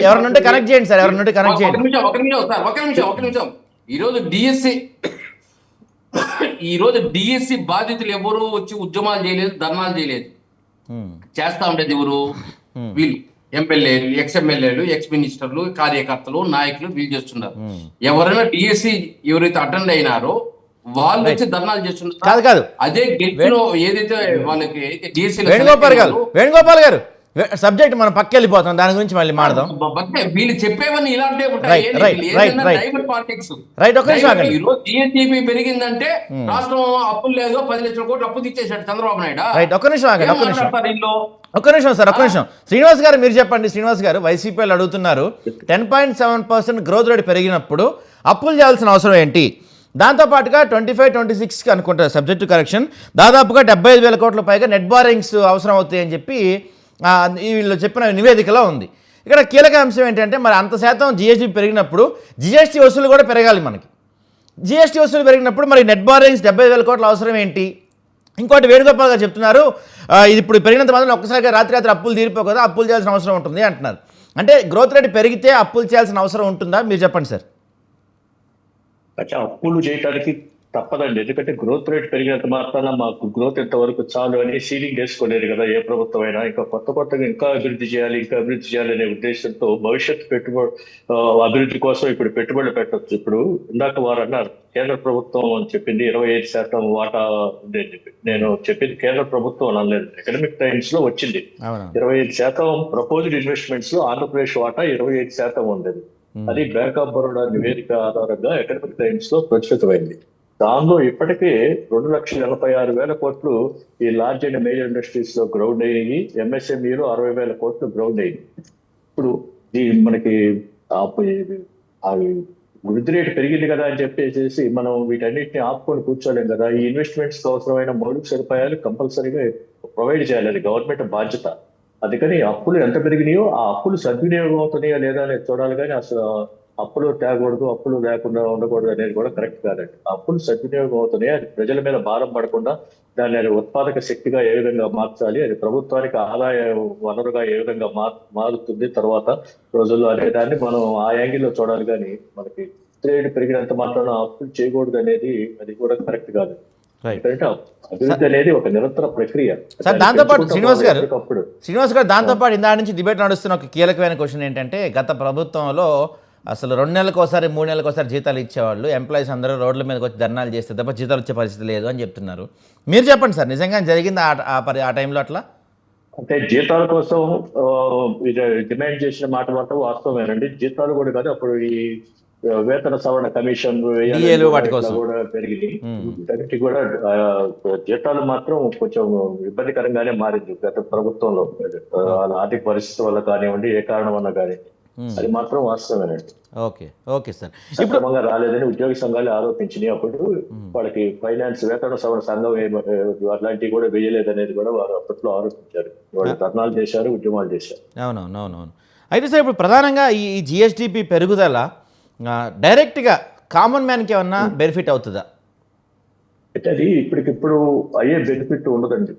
ఎవరినుంటే కనెక్ట్ చేయండి సార్, ఎవరినుంటే కనెక్ట్ చేయండి. ఒక నిమిషం. ఈరోజు డిఎస్సి బాధితులు ఎవరు వచ్చి ఉద్యమాలు చేయలేదు, ధర్నాలు చేయలేదు. చేస్తా ఉండేది ఎవరు? వీళ్ళు ఎమ్మెల్యేలు, ఎక్స్ఎమ్మెల్యేలు, ఎక్స్ మినిస్టర్లు, కార్యకర్తలు, నాయకులు వీళ్ళు చేస్తున్నారు. ఎవరైనా డిఎస్సి ఎవరైతే అటెండ్ అయినారో వాళ్ళు వచ్చి ధర్నాలు చేస్తున్నారు. కాదు అదే గెలిచిన ఏదైతే వాళ్ళకి డిఎస్సి వేణుగోపాల్ గారు సబ్జెక్ట్ మనం పక్క వెళ్ళిపోతాం, దాని గురించి మళ్ళీ మాట్లాడదాం. వీళ్ళు చెప్పేవన్నీ ఇలాంటివి జిఎస్డిపి పెరిగిందంటే రాష్ట్రం అప్పులు లేదు, 10 లక్షల కోట్లు అప్పు తెచ్చేసాడు చంద్రబాబు నాయుడు. రైట్, ఒక్క నిమిషం సార్, ఒక్క నిమిషం. శ్రీనివాస్ గారు మీరు చెప్పండి. శ్రీనివాస్ గారు వైసీపీ వాళ్ళు అడుగుతున్నారు, 10.7% గ్రోత్ రేట్ పెరిగినప్పుడు అప్పులు చేయాల్సిన అవసరం ఏంటి? దాంతోపాటుగా 25-26కి అనుకుంటారు సబ్జెక్టు కరెక్షన్, దాదాపుగా 75,000 కోట్ల పైగా నెట్ బారింగ్స్ అవసరం అవుతాయి అని చెప్పి వీళ్ళు చెప్పిన నివేదికలో ఉంది. ఇక్కడ కీలక అంశం ఏంటంటే, మరి అంత శాతం జిఎస్టీ పెరిగినప్పుడు జిఎస్టీ వసూలు కూడా పెరగాలి. మనకి జిఎస్టీ వసూలు పెరిగినప్పుడు మరి నెట్ బారింగ్స్ 75,000 కోట్ల అవసరం ఏంటి? ఇంకోటి వేణుగోపాల్ గారు చెప్తున్నారు, ఇది ఇప్పుడు పెరిగినంత మాత్రం ఒక్కసారిగా రాత్రి అప్పులు తీరిపోవు కదా, అప్పులు చేయాల్సిన అవసరం ఉంటుంది అంటున్నారు. అంటే గ్రోత్ రేట్ పెరిగితే అప్పులు చేయాల్సిన అవసరం ఉంటుందా? మీరు చెప్పండి సార్. అప్పులు చేయడానికి తప్పదండి, ఎందుకంటే గ్రోత్ రేట్ పెరిగినంత మాత్రాన మాకు గ్రోత్ ఎంతవరకు చాలు అని సీలింగ్ వేసుకోలేదు కదా ఏ ప్రభుత్వం అయినా. ఇంకా కొత్తగా ఇంకా అభివృద్ధి చేయాలి అనే ఉద్దేశంతో భవిష్యత్ అభివృద్ధి కోసం ఇప్పుడు పెట్టుబడులు పెట్టవచ్చు. ఇప్పుడు ఇందాక వారు అన్నారు కేంద్ర ప్రభుత్వం అని చెప్పింది 25% వాటా ఉందని చెప్పి. నేను చెప్పింది కేంద్ర ప్రభుత్వం అనలేదు, ఎకనామిక్ టైమ్స్ లో వచ్చింది 25% ప్రపోజ్డ్ ఇన్వెస్ట్మెంట్స్ లో ఆంధ్రప్రదేశ్ వాటా 25% ఉండేది. అది బ్యాంక్ ఆఫ్ బరోడా నివేదిక ఆధారంగా ఎకనామిక్ టైమ్స్ లో ప్రచురితమైంది. దానిలో ఇప్పటికే 2,86,000 కోట్లు ఈ లార్జ్ అండ్ మేజర్ ఇండస్ట్రీస్ లో గ్రౌండ్ అయ్యి, ఎంఎస్ఎంఈలో 60,000 కోట్లు గ్రౌండ్ అయ్యింది. ఇప్పుడు మనకి వృద్ధి రేటు పెరిగింది కదా అని చెప్పేసి మనం వీటన్నిటిని ఆపుకొని కూర్చోలేం కదా. ఈ ఇన్వెస్ట్మెంట్స్ అవసరమైన మౌలిక సదుపాయాలు కంపల్సరీగా ప్రొవైడ్ చేయాలి, అది గవర్నమెంట్ బాధ్యత. అందుకని అప్పులు ఎంత పెరిగినాయో ఆ అప్పులు సద్వినియోగం అవుతున్నాయో లేదా అనేది చూడాలి. కానీ అసలు అప్పులు తేకూడదు, అప్పులు లేకుండా ఉండకూడదు అనేది కూడా కరెక్ట్ కాదండి. అప్పులు సద్వినియోగం అవుతున్నాయి, అది ప్రజల మీద భారం పడకుండా దాన్ని అది ఉత్పాదక శక్తిగా ఏ విధంగా మార్చాలి, అది ప్రభుత్వానికి ఆదాయ వనరుగా ఏ విధంగా మారుతుంది తర్వాత రోజుల్లో అనే దాన్ని మనం ఆ యాంగిల్లో చూడాలి. కానీ మనకి రేటు పెరిగినంత మాత్రాన అప్పులు చేయకూడదు అనేది అది కూడా కరెక్ట్ కాదు. ఎందుకంటే అభివృద్ధి అనేది ఒక నిరంతర ప్రక్రియ. సార్, దాంతోపాటు శ్రీనివాస్ గారు దాంతోపాటు ఇందా నుంచి డిబేట్ నడుస్తున్న ఒక కీలకమైన క్వశ్చన్ ఏంటంటే, గత ప్రభుత్వంలో అసలు 2 నెలలకు ఒకసారి 3 నెలలకు ఒకసారి జీతాలు ఇచ్చేవాళ్ళు ఎంప్లాయీస్ అందరూ రోడ్ల మీదకి వచ్చి ధర్నాలు చేస్తే తప్ప జీతాలు వచ్చే పరిస్థితి లేదు అని చెప్తున్నారు. మీరు చెప్పండి సార్, నిజంగా జరిగింది ఆ టైంలో అట్లా? అంటే జీతాల కోసం డిమాండ్ చేసిన మాట మాత్రం వాస్తవమేనండి. జీతాలు కూడా కాదు, అప్పుడు ఈ వేతన సవరణ కమిషన్ DA వాటి కోసం కూడా పెరిగింది. దానికి కూడా జీతాలు మాత్రం కొంచెం ఇబ్బందికరంగానే మారింది గత ప్రభుత్వంలో. ఆర్థిక పరిస్థితి వల్ల కానివ్వండి, ఏ కారణం వల్ల కానీ, అది మాత్రం వాస్తవమేనండి. Okay okay sir. సక్రమంగా రాలేదని ఉద్యోగ సంఘాలు ఆరోపించినాయి. అప్పుడు వాళ్ళకి ఫైనాన్స్ వేతన సవరణ సంఘం అట్లాంటివి కూడా వేయలేదనేది కూడా వారు అప్పట్లో ఆరోపించారు. వాళ్ళు ధర్నాలు చేశారు, ఉద్యమాలు చేశారు. అవునవునవునవును. అయితే సార్ ఇప్పుడు ప్రధానంగా ఈ GSDP పెరుగుదల డైరెక్ట్గా కామన్ మ్యాన్కి ఏమన్నా బెనిఫిట్ అవుతుందా? అయితే అది ఇప్పటికిప్పుడు అయ్యే బెనిఫిట్ ఉండదండి,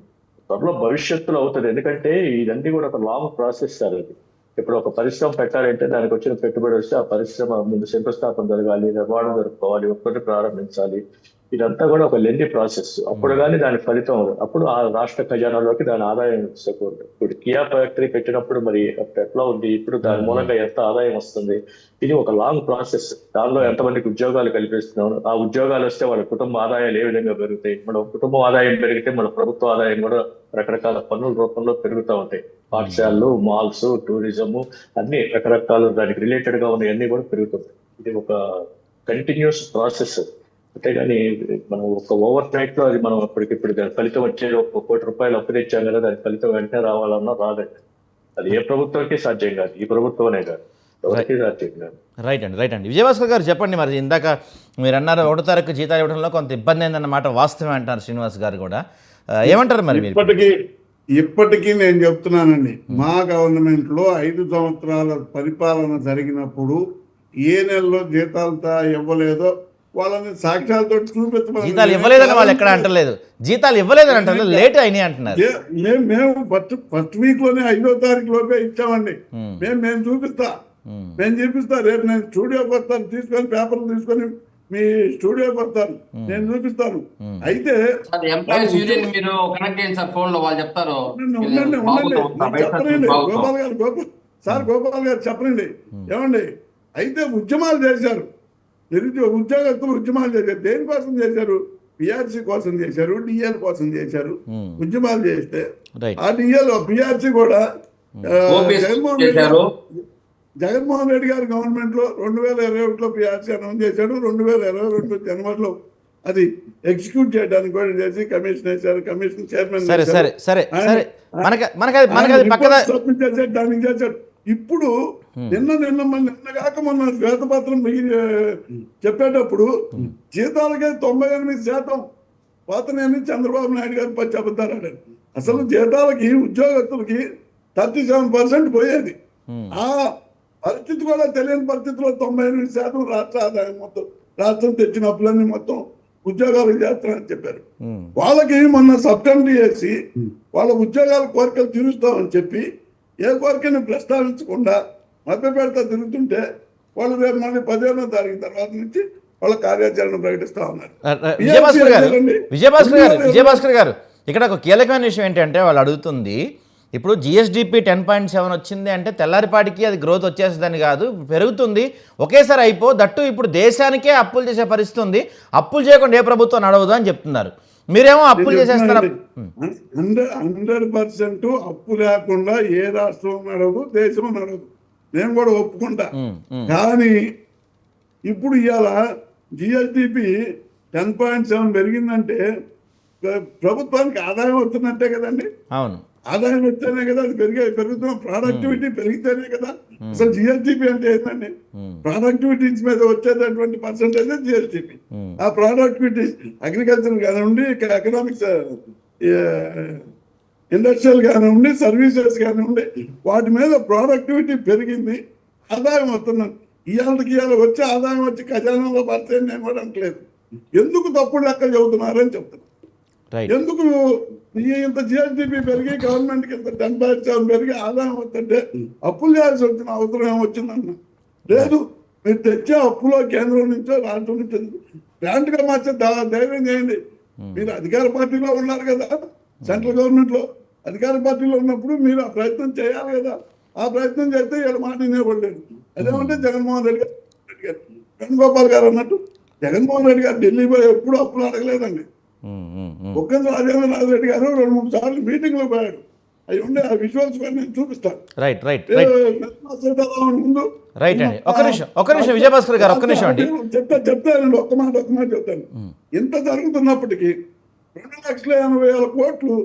త్వరలో భవిష్యత్తులో అవుతుంది. ఎందుకంటే ఇదన్నీ కూడా ఒక లాంగ్ ప్రాసెస్ సార్. అది ఇప్పుడు ఒక పరిశ్రమ పెట్టాలంటే దానికి వచ్చిన పెట్టుబడి వస్తే ఆ పరిశ్రమ ముందు శంకుస్థాపన జరగాలి, నిర్మాణం జరుపుకోవాలి, ఉత్పత్తి ప్రారంభించాలి. ఇదంతా కూడా ఒక లెంది ప్రాసెస్. అప్పుడు కానీ దాని ఫలితం, అప్పుడు ఆ రాష్ట్ర ఖజానాలోకి దాని ఆదాయం వస్తుంది. ఇప్పుడు కియా ఫ్యాక్టరీ పెట్టినప్పుడు మరి ఎట్లా ఉంది, ఇప్పుడు దాని మూలంగా ఎంత ఆదాయం వస్తుంది, ఇది ఒక లాంగ్ ప్రాసెస్. దానిలో ఎంతమందికి ఉద్యోగాలు కల్పిస్తున్నాం, ఆ ఉద్యోగాలు వస్తే వాళ్ళ కుటుంబ ఆదాయాలు ఏ విధంగా పెరుగుతాయి, మన కుటుంబ ఆదాయం పెరిగితే మన ప్రభుత్వ ఆదాయం కూడా రకరకాల పన్నుల రూపంలో పెరుగుతూ ఉంటాయి. పాఠశాలలు, మాల్స్, టూరిజము అన్ని రకరకాలు దానికి రిలేటెడ్ గా ఉన్నవన్నీ కూడా పెరుగుతుంది. ఇది ఒక కంటిన్యూస్ ప్రాసెస్. అంతేగాని మనం ఒక ఓవర్ నైట్ లో అది మనం అప్పటికిప్పుడు ఫలితం వచ్చేది. 1 కోటి రూపాయలు అప్పు తెచ్చాం కదా, దాని ఫలితం వెంటనే రావాలన్నా రాదండి. అది ఏ ప్రభుత్వానికి సాధ్యం కాదు, ఈ ప్రభుత్వమే కాదు, ఎవరికి సాధ్యం కాదు. రైట్ అండి. విజయభాస్కర్ గారు చెప్పండి, మరి ఇందాక మీరు అన్నారు 1వ తారీఖు జీతాలు ఇవ్వడంలో కొంత ఇబ్బంది అయిందన్నమాట, వాస్తవమే అంటారు శ్రీనివాస్ గారు కూడా. ఏమంటారు మరి? ఇప్పటికీ నేను చెప్తున్నానండి, మా గవర్నమెంట్ లో 5 సంవత్సరాల పరిపాలన జరిగినప్పుడు ఏ నెలలో జీతాలతో ఇవ్వలేదో వాళ్ళని సాక్ష్యాలతో చూపించమని. జీతాలు ఇవ్వలేదని వాళ్ళు ఎక్కడ అంటలేదు, జీతాలు ఇవ్వలేదని అంటారు, లేట్ అయినాయి అంటున్నారు. మేము ఫస్ట్ వీక్ లోనే 5వ తారీఖు లోపే ఇచ్చామండి. మేము చూపిస్తా, మేము చూపిస్తా. రేపు నేను స్టూడియోకి వస్తాను, తీసుకొని పేపర్లు తీసుకొని మీ స్టూడియోకి వస్తాను, నేను చూపిస్తాను. అయితే చెప్పనండి గోపాల్ గారు చెప్పనండి. ఏమండి, అయితే ఉద్యమాలు చేశారు, నిరుద్యోగ ఉద్యోగస్తులు ఉద్యమాలు చేశారు. దేనికోసం చేశారు? పిఆర్సీ కోసం చేశారు, డిఎల్ కోసం చేశారు. ఉద్యమాలు చేస్తే ఆ డిఎల్ పిఆర్సీ కూడా జగన్మోహన్ రెడ్డి గారు గవర్నమెంట్ లో 2021లో పిఆర్సీ అనౌన్స్ చేశాడు. 2022 జనవరిలో అది ఎగ్జిక్యూట్ చేయడానికి కూడా చేసి కమిషన్ వేశారు, కమిషన్ చైర్మన్ సబ్మిట్ చేశాడు, దానికి చేశాడు. ఇప్పుడు నిన్నగాక మొన్న శ్వేతపత్రం చెప్పేటప్పుడు జీతాలకే 98% పోతనేని చంద్రబాబు నాయుడు గారు పచ్చి అబద్ధాలు ఆడారు. అసలు జీతాలకి ఉద్యోగస్తులకి 37% పోయేది. ఆ పరిస్థితి కూడా తెలియని పరిస్థితిలో 98% రాష్ట్ర ఆదాయం మొత్తం, రాష్ట్రం తెచ్చిన అప్పులన్నీ మొత్తం ఉద్యోగాలు చేస్తారని చెప్పారు. వాళ్ళకి మొన్న సబ్ కమిటీ చేసి వాళ్ళ ఉద్యోగాల కోరికలు తీరుస్తామని చెప్పి ఏ కోరికని ప్రస్తావించకుండా మధ్య పెడతా తిరుగుతుంటే వాళ్ళు రేపు మళ్ళీ 15వ తారీఖు తర్వాత నుంచి వాళ్ళ కార్యాచరణ ప్రకటిస్తా ఉన్నారు. విజయభాస్కర్ గారు ఇక్కడ ఒక కీలకమైన విషయం ఏంటంటే వాళ్ళు అడుగుతుంది, ఇప్పుడు GSDP 10.7 వచ్చింది అంటే తెల్లారిపాటికి అది గ్రోత్ వచ్చేస్తుందని కాదు, పెరుగుతుంది ఒకేసారి దట్టు ఇప్పుడు దేశానికే అప్పులు చేసే పరిస్థితి ఉంది, అప్పులు చేయకుండా ఏ ప్రభుత్వం నడవదు అని చెప్తున్నారు. మీరేమో అప్పులు చేసేస్తారా? 100% అప్పు లేకుండా ఏ రాష్ట్రం నడవదు, దేశం నడవదు, నేను కూడా ఒప్పుకుంటా. కానీ ఇప్పుడు ఇవాళ GSDP 10.7 పెరిగిందంటే ప్రభుత్వానికి ఆదాయం వస్తున్నట్టే కదండి. అవును, ఆదాయం వస్తేనే కదా అది పెరుగుతున్న ప్రొడక్టివిటీ పెరిగితేనే కదా. అసలు GSDP అంటే ఏంటండి? ప్రొడక్టివిటీస్ మీద వచ్చేటటువంటి పర్సెంటేజ్ GSDP. ఆ ప్రొడక్టివిటీ అగ్రికల్చర్ కానివ్వండి, ఎకనామిక్స్, ఇండస్ట్రియల్ కానివ్వండి, సర్వీసెస్ కానివ్వండి, వాటి మీద ప్రొడక్టివిటీ పెరిగింది, ఆదాయం వస్తున్నాం. ఇవాళ వచ్చే ఆదాయం వచ్చి ఖజానాలో పడితే నేను కూడా అంటలేదు. ఎందుకు తప్పుడు లెక్కలు చెబుతున్నారని చెప్తున్నాను. ఎందుకు ఇంత GSDP పెరిగి గవర్నమెంట్కి ఇంత 10% పెరిగి ఆదాయం వస్తుంటే అప్పులు చేయాల్సి వచ్చిన అవసరం ఏమొచ్చిందన్న? లేదు, మీరు తెచ్చే అప్పులో కేంద్రం నుంచో రాష్ట్రం నుంచో గ్రాంట్గా మార్చే ధైర్యం చేయండి. మీరు అధికార పార్టీలో ఉన్నారు కదా, సెంట్రల్ గవర్నమెంట్ లో అధికార పార్టీలో ఉన్నప్పుడు మీరు ఆ ప్రయత్నం చేయాలి కదా. ఆ ప్రయత్నం చేస్తే వీళ్ళ మాట వినేవాళ్ళేది. అదేమంటే జగన్మోహన్ రెడ్డి గారు వేణుగోపాల్ గారు అన్నట్టు జగన్మోహన్ రెడ్డి గారు ఢిల్లీ పోయి ఎప్పుడు అప్పులు అడగలేదండి. ఒక్కరు రాజేంద్రనాథ్ రెడ్డి గారు 2-3 సార్లు మీటింగ్లో పోయాడు. అవి ఉండే ఆ విజువల్స్ కూడా నేను చూపిస్తాను. రైట్ రైట్ నిర్మలా సీతారామన్ ముందు రైట్ అండి. ఒక్క నిమిషం విజయభాస్కర్ గారు, ఒక్క నిమిషం అండి. చెప్తానండి, ఒక్క మాట చెప్తాను. ఇంత జరుగుతున్నప్పటికీ 2,80,000 కోట్లు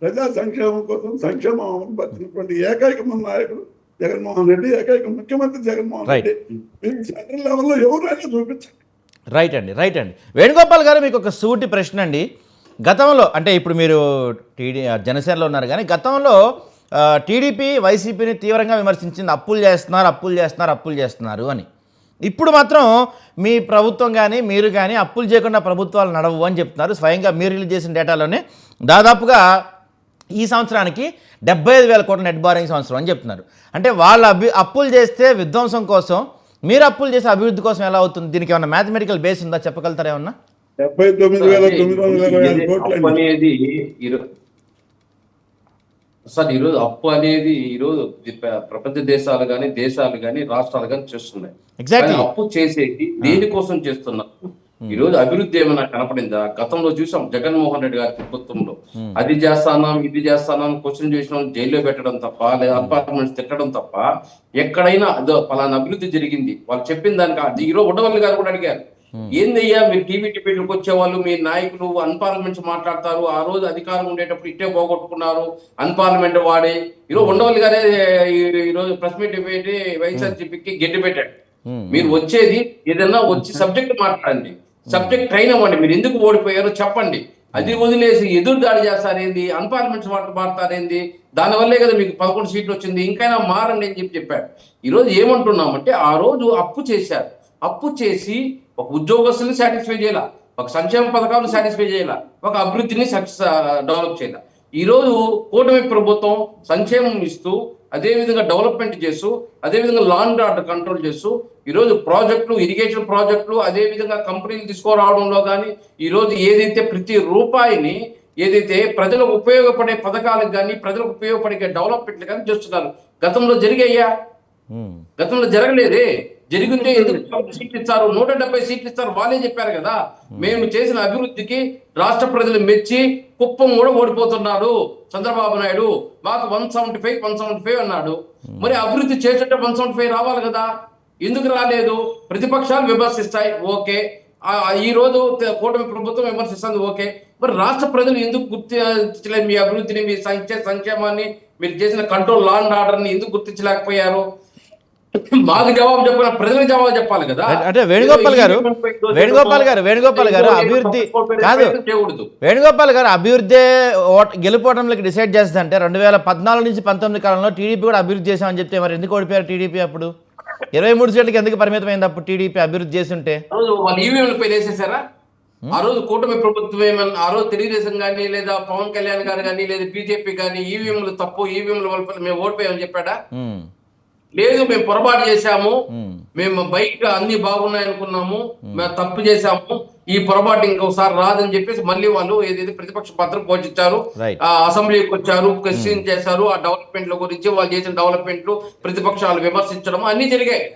ప్రజా సంక్షేమం కోసం సంక్షేమం అమలుపరిచినటువంటి ఏకైక మన నాయకుడు జగన్మోహన్ రెడ్డి, ఏకైక ముఖ్యమంత్రి జగన్మోహన్ రెడ్డి. మీరు సెంట్రల్ లెవెల్లో ఎవరైనా చూపించండి. రైట్ అండి. వేణుగోపాల్ గారు, మీకు ఒక సూటి ప్రశ్న అండి. గతంలో అంటే ఇప్పుడు మీరు జనసేనలో ఉన్నారు, కానీ గతంలో టీడీపీ వైసీపీని తీవ్రంగా విమర్శించింది, అప్పులు చేస్తున్నారు అని. ఇప్పుడు మాత్రం మీ ప్రభుత్వం కానీ మీరు కానీ అప్పులు చేయకుండా ప్రభుత్వాలు నడవు అని చెప్తున్నారు. స్వయంగా మీరు రిలీజ్ చేసిన డేటాలోనే దాదాపుగా ఈ సంవత్సరానికి 75,000 కోట్ల నెట్ బారింగ్ సంవత్సరం అని చెప్తున్నారు. అంటే వాళ్ళు అప్పులు చేస్తే విధ్వంసం కోసం, మీరు అప్పులు చేసే అభివృద్ధి కోసం ఎలా అవుతుంది? దీనికి ఏమన్నా మ్యాథమెటికల్ బేస్ ఉందా, చెప్పగలుగుతారా ఏమన్నా? 79,925 కోట్లు అనేది సార్ ఈరోజు అప్పు అనేది ఈరోజు ప్రపంచ దేశాలు కానీ రాష్ట్రాలు కానీ చేస్తున్నాయి. ఎగ్జాక్ట్లీ. అప్పు చేసేది దేనికోసం చేస్తున్నారు? ఈ రోజు అభివృద్ధి ఏమైనా కనపడిందా? గతంలో చూసాం జగన్మోహన్ రెడ్డి గారి ప్రభుత్వంలో అది చేస్తానం ఇది చేస్తానం క్వశ్చన్ చేసిన జైల్లో పెట్టడం తప్ప, లేదా అపార్ట్మెంట్స్ తిట్టడం తప్ప ఎక్కడైనా పలానా అభివృద్ధి జరిగింది వాళ్ళు చెప్పిన దానికి. ఈరోజు ఉండవల్లి గారు కూడా అడిగారు, ఏందయ్యా మీరు టీవీ డిబేట్లకు వచ్చేవాళ్ళు, మీ నాయకులు అన్పార్లమెంట్స్ మాట్లాడతారు, ఆ రోజు అధికారం ఉండేటప్పుడు ఇట్టే పోగొట్టుకున్నారు అన్పార్లమెంట్ వాడి. ఈరోజు ఉండవల్లి గారే ఈరోజు ప్రెస్ మీట్ పెట్టి వైఎస్ఆర్సీపీకి గెడ్డి పెట్టాడు. మీరు వచ్చేది ఏదన్నా వచ్చి సబ్జెక్ట్ మాట్లాడండి, సబ్జెక్ట్ ట్రైన్ అవ్వండి, మీరు ఎందుకు ఓడిపోయారో చెప్పండి. అది వదిలేసి ఎదురు దాడి చేస్తారేంది, అన్పార్లమెంట్స్ మాట్లాడతారేంది, దానివల్లే కదా మీకు 11 సీట్లు వచ్చింది, ఇంకైనా మారండి అని చెప్పారు. ఈరోజు ఏమంటున్నామంటే ఆ రోజు అప్పు చేశారు, అప్పు చేసి ఒక ఉద్యోగస్తుని సాటిస్ఫై చేయాల, ఒక సంక్షేమ పథకాలను సాటిస్ఫై చేయాల, ఒక అభివృద్ధిని డెవలప్ చేయాల. ఈరోజు కూటమి ప్రభుత్వం సంక్షేమం ఇస్తూ, అదేవిధంగా డెవలప్మెంట్ చేస్తూ, అదేవిధంగా లా అండ్ ఆర్డర్ కంట్రోల్ చేస్తూ, ఈరోజు ప్రాజెక్టులు, ఇరిగేషన్ ప్రాజెక్టులు, అదేవిధంగా కంపెనీలు తీసుకురావడంలో కానీ ఈరోజు ఏదైతే ప్రతి రూపాయిని ఏదైతే ప్రజలకు ఉపయోగపడే పథకాలకు కానీ ప్రజలకు ఉపయోగపడే డెవలప్మెంట్లు కానీ చేస్తున్నారు. గతంలో జరిగాయ్యా? గతంలో జరగలేదే. జరిగిందే ఎందుకు సీట్లు ఇస్తారు? 170 సీట్లు ఇస్తారు. వాళ్ళే చెప్పారు కదా, మేము చేసిన అభివృద్ధికి రాష్ట్ర ప్రజలు మెచ్చి కుప్పం కూడా ఓడిపోతున్నాడు చంద్రబాబు నాయుడు, మాకు 175 అన్నాడు. మరి అభివృద్ధి చేసేట 175 రావాలి కదా, ఎందుకు రాలేదు? ప్రతిపక్షాలు విమర్శిస్తాయి, ఓకే. ఈ రోజు కూటమి ప్రభుత్వం విమర్శిస్తుంది, ఓకే. మరి రాష్ట్ర ప్రజలు ఎందుకు గుర్తించలేదు మీ అభివృద్ధిని, మీ సంక్షేమాన్ని, మీరు చేసిన కంట్రోల్ లా అండ్ ఆర్డర్ ని ఎందుకు గుర్తించలేకపోయారు? మాకు జవాబు చెప్పాలి, ప్రజలకు జవాబు చెప్పాలి కదా. అంటే వేణుగోపాల్ గారు అభివృద్ధి కాదు, వేణుగోపాల్ గారు అభివృద్ధి గెలుపోవడంలోకి డిసైడ్ చేస్తుంది. అంటే 2014 నుంచి 19 కాలంలో టీడీపీ కూడా అభివృద్ధి చేశామని చెప్తే మరి ఎందుకు ఓడిపోయారు టీడీపీ? అప్పుడు 23 సీట్లకి ఎందుకు పరిమితమైంది అప్పుడు టీడీపీ అభివృద్ధి చేస్తుంటే? వాళ్ళు ఈవీఎంల పై వేసేసారా? ఆ రోజు కూటమి ప్రభుత్వం ఏమన్నా, ఆ రోజు తెలుగుదేశం కానీ లేదా పవన్ కళ్యాణ్ గారు కానీ లేదా బీజేపీ కానీ ఈవీఎంలు తప్పు, ఈవీఎంల వల్ల మేము ఓడిపోయామని చెప్పాడా? లేదు, మేము పొరపాటు చేశాము, మేము బయట అన్ని బాగున్నాయి అనుకున్నాము, మేము తప్పు చేశాము, ఈ పొరపాటు ఇంకోసారి రాదని చెప్పేసి మళ్ళీ వాళ్ళు ఏదైతే ప్రతిపక్ష పత్రం పోషించారు, అసెంబ్లీకి వచ్చారు, క్వశ్చన్ చేశారు, ఆ డెవలప్మెంట్ల గురించి వాళ్ళు చేసిన డెవలప్మెంట్లు ప్రతిపక్షాలు విమర్శించడం అన్ని జరిగాయి.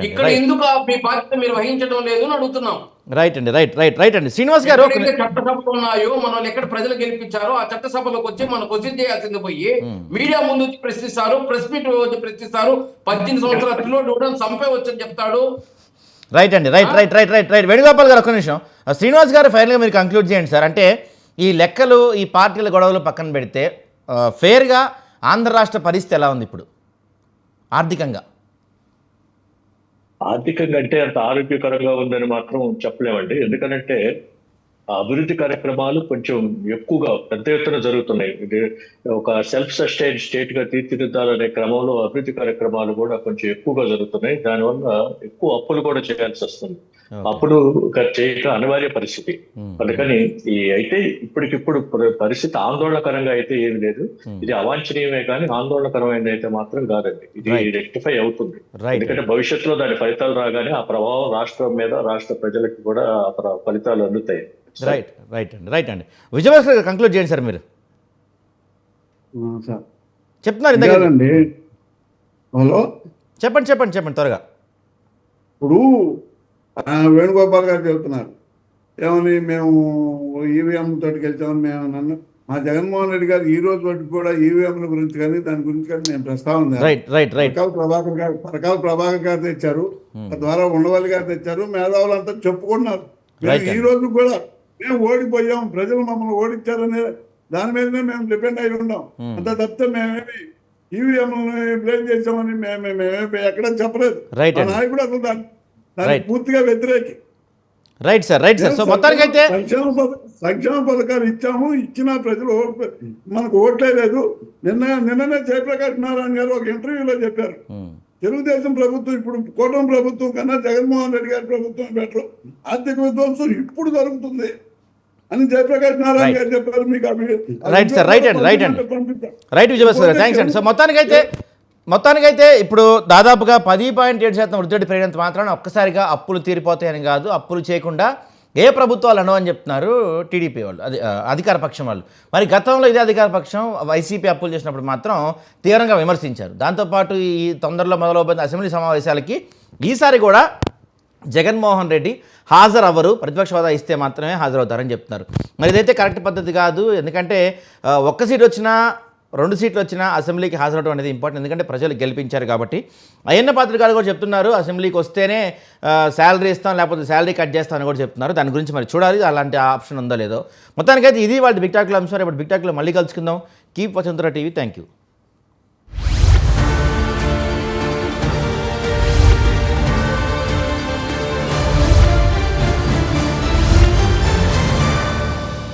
ఇక్కడ ఎందుకు మీ బాధ్యత మీరు వహించడం లేదు అని అడుగుతున్నాం. రైట్ అండి. శ్రీనివాస్ గారు, చట్టసభలు ఉన్నాయో మనల్ని ఎక్కడ ప్రజలు గెలిపించారో ఆ చట్టసభలోకి వచ్చి మనం క్వశ్చన్ చేయాల్సింది పోయి మీడియా ముందు వచ్చి ప్రశ్నిస్తారు, ప్రెస్ మీట్ వచ్చి ప్రశ్నిస్తారు, 18 సంవత్సరాల పిల్లోడు చంపే వచ్చని చెప్తాడు. రైట్ అండి. వేణుగోపాల్ గారు, ఒక్క నిమిషం. శ్రీనివాస్ గారు, ఫైనల్గా మీరు కంక్లూడ్ చేయండి సార్. అంటే ఈ లెక్కలు, ఈ పార్టీల గొడవలు పక్కన పెడితే ఫేర్గా ఆంధ్ర రాష్ట్ర పరిస్థితి ఎలా ఉంది ఇప్పుడు ఆర్థికంగా? ఆర్థికంగా అంటే అంత ఆరోగ్యకరంగా ఉందని మాత్రం చెప్పలేమండి. ఎందుకంటే అభివృద్ధి కార్యక్రమాలు కొంచెం ఎక్కువగా పెద్ద ఎత్తున జరుగుతున్నాయి. ఇది ఒక సెల్ఫ్ సస్టైన్ స్టేట్ గా తీర్చిదిద్దాలనే క్రమంలో అభివృద్ధి కార్యక్రమాలు కూడా కొంచెం ఎక్కువగా జరుగుతున్నాయి. దానివల్ల ఎక్కువ అప్పులు కూడా చేయాల్సి వస్తుంది. అప్పులు చేయక అనివార్య పరిస్థితి. అందుకని అయితే ఇప్పటికిప్పుడు పరిస్థితి ఆందోళనకరంగా అయితే ఏమి లేదు. ఇది అవాంఛనీయమే కానీ ఆందోళనకరమైనది అయితే మాత్రం కాదండి. ఇది రెక్టిఫై అవుతుంది. ఎందుకంటే భవిష్యత్తులో దాని ఫలితాలు రాగానే ఆ ప్రభావం రాష్ట్రం మీద, రాష్ట్ర ప్రజలకు కూడా ఫలితాలు అందుతాయి. రైట్ అండి. విజయభాస్కర్ గారు, కంక్లూడ్ చేయండి సార్. మీరు చెప్తున్నారు ఇందాకండి హలో, చెప్పండి చెప్పండి చెప్పండి త్వరగా. ఇప్పుడు వేణుగోపాల్ గారు చెబుతున్నారు ఏమని, మేము ఈవీఎం తోటి గెలిచామని మేము నన్ను మా జగన్మోహన్ రెడ్డి గారు ఈ రోజు వరకు కూడా ఈవీఎంల గురించి కానీ దాని గురించి కానీ మేము ప్రస్తావన రైట్ పరకాల ప్రభాకర్ గారు తెచ్చారు, తద్వారా ఉండవల్లి గారు తెచ్చారు, మేధావులంతా చెప్పుకున్నారు. మేము ఈ రోజు కూడా మేము ఓడిపోయాం, ప్రజలు మమ్మల్ని ఓడించారనే దాని మీదనే మేము డిపెండ్ అయి ఉన్నాం. అంత తప్పితే మేమేమి ఈవీఎం బ్లేమ్ చేసామని మేమేమి ఎక్కడ చెప్పలేదు. మా నాయకుడు అసలు దానికి పూర్తిగా వ్యతిరేకి. Right sir. సో మొత్తానికైతే సంక్షేమ పథకాలు ఇచ్చాము, ఇచ్చిన ప్రజలు మనకు ఓట్లేదు. నిన్ననే జయప్రకాష్ నారాయణ గారు ఒక ఇంటర్వ్యూలో చెప్పారు, తెలుగుదేశం ప్రభుత్వం ఇప్పుడు కూటమి ప్రభుత్వం కన్నా జగన్మోహన్ రెడ్డి గారి ప్రభుత్వం బెటర్, ఆర్థిక విధ్వంసం ఇప్పుడు జరుగుతుంది అని జయప్రకాష్ నారాయణ గారు చెప్పారు. మీకు రైట్ సార్. రైట్ విజయభాస్కర్ గారు, థ్యాంక్స్ అండి. సో మొత్తానికైతే ఇప్పుడు దాదాపుగా 10.7% వృద్ధి రేటు పెరిగినంత మాత్రాన ఒక్కసారిగా అప్పులు తీరిపోతాయని కాదు, అప్పులు చేయకుండా ఏ ప్రభుత్వాలు అనవని చెప్తున్నారు టీడీపీ వాళ్ళు, అది అధికార పక్షం వాళ్ళు. మరి గతంలో ఇదే అధికార పక్షం వైసీపీ అప్పులు చేసినప్పుడు మాత్రం తీవ్రంగా విమర్శించారు. దాంతోపాటు ఈ తొందరలో మొదలవుతున్న అసెంబ్లీ సమావేశాలకి ఈసారి కూడా జగన్మోహన్ రెడ్డి హాజరవ్వరు, ప్రతిపక్ష హోదా ఇస్తే మాత్రమే హాజరవుతారని చెప్తున్నారు. మరి ఇదైతే కరెక్ట్ పద్ధతి కాదు. ఎందుకంటే ఒక్క సీట్ వచ్చినా 2 సీట్లు వచ్చినా అసెంబ్లీకి హాజరవడం అనేది ఇంపార్టెంట్, ఎందుకంటే ప్రజలు గెలిపించారు కాబట్టి. అయ్యన్న పాత్రిక గారు కూడా చెప్తున్నారు అసెంబ్లీకి వస్తేనే శాలరీ ఇస్తాం, లేకపోతే శాలరీ కట్ చేస్తాం అని కూడా చెప్తున్నారు. దాని గురించి మరి చూడాలి అలాంటి ఆప్షన్ ఉందో లేదో. మొత్తానికైతే ఇది వాళ్ళ బిగ్ టాక్లో అంశం. రేపు బిగ్ టాక్లో మళ్ళీ కలుసుకుందాం. Keep watching TV. Thank you.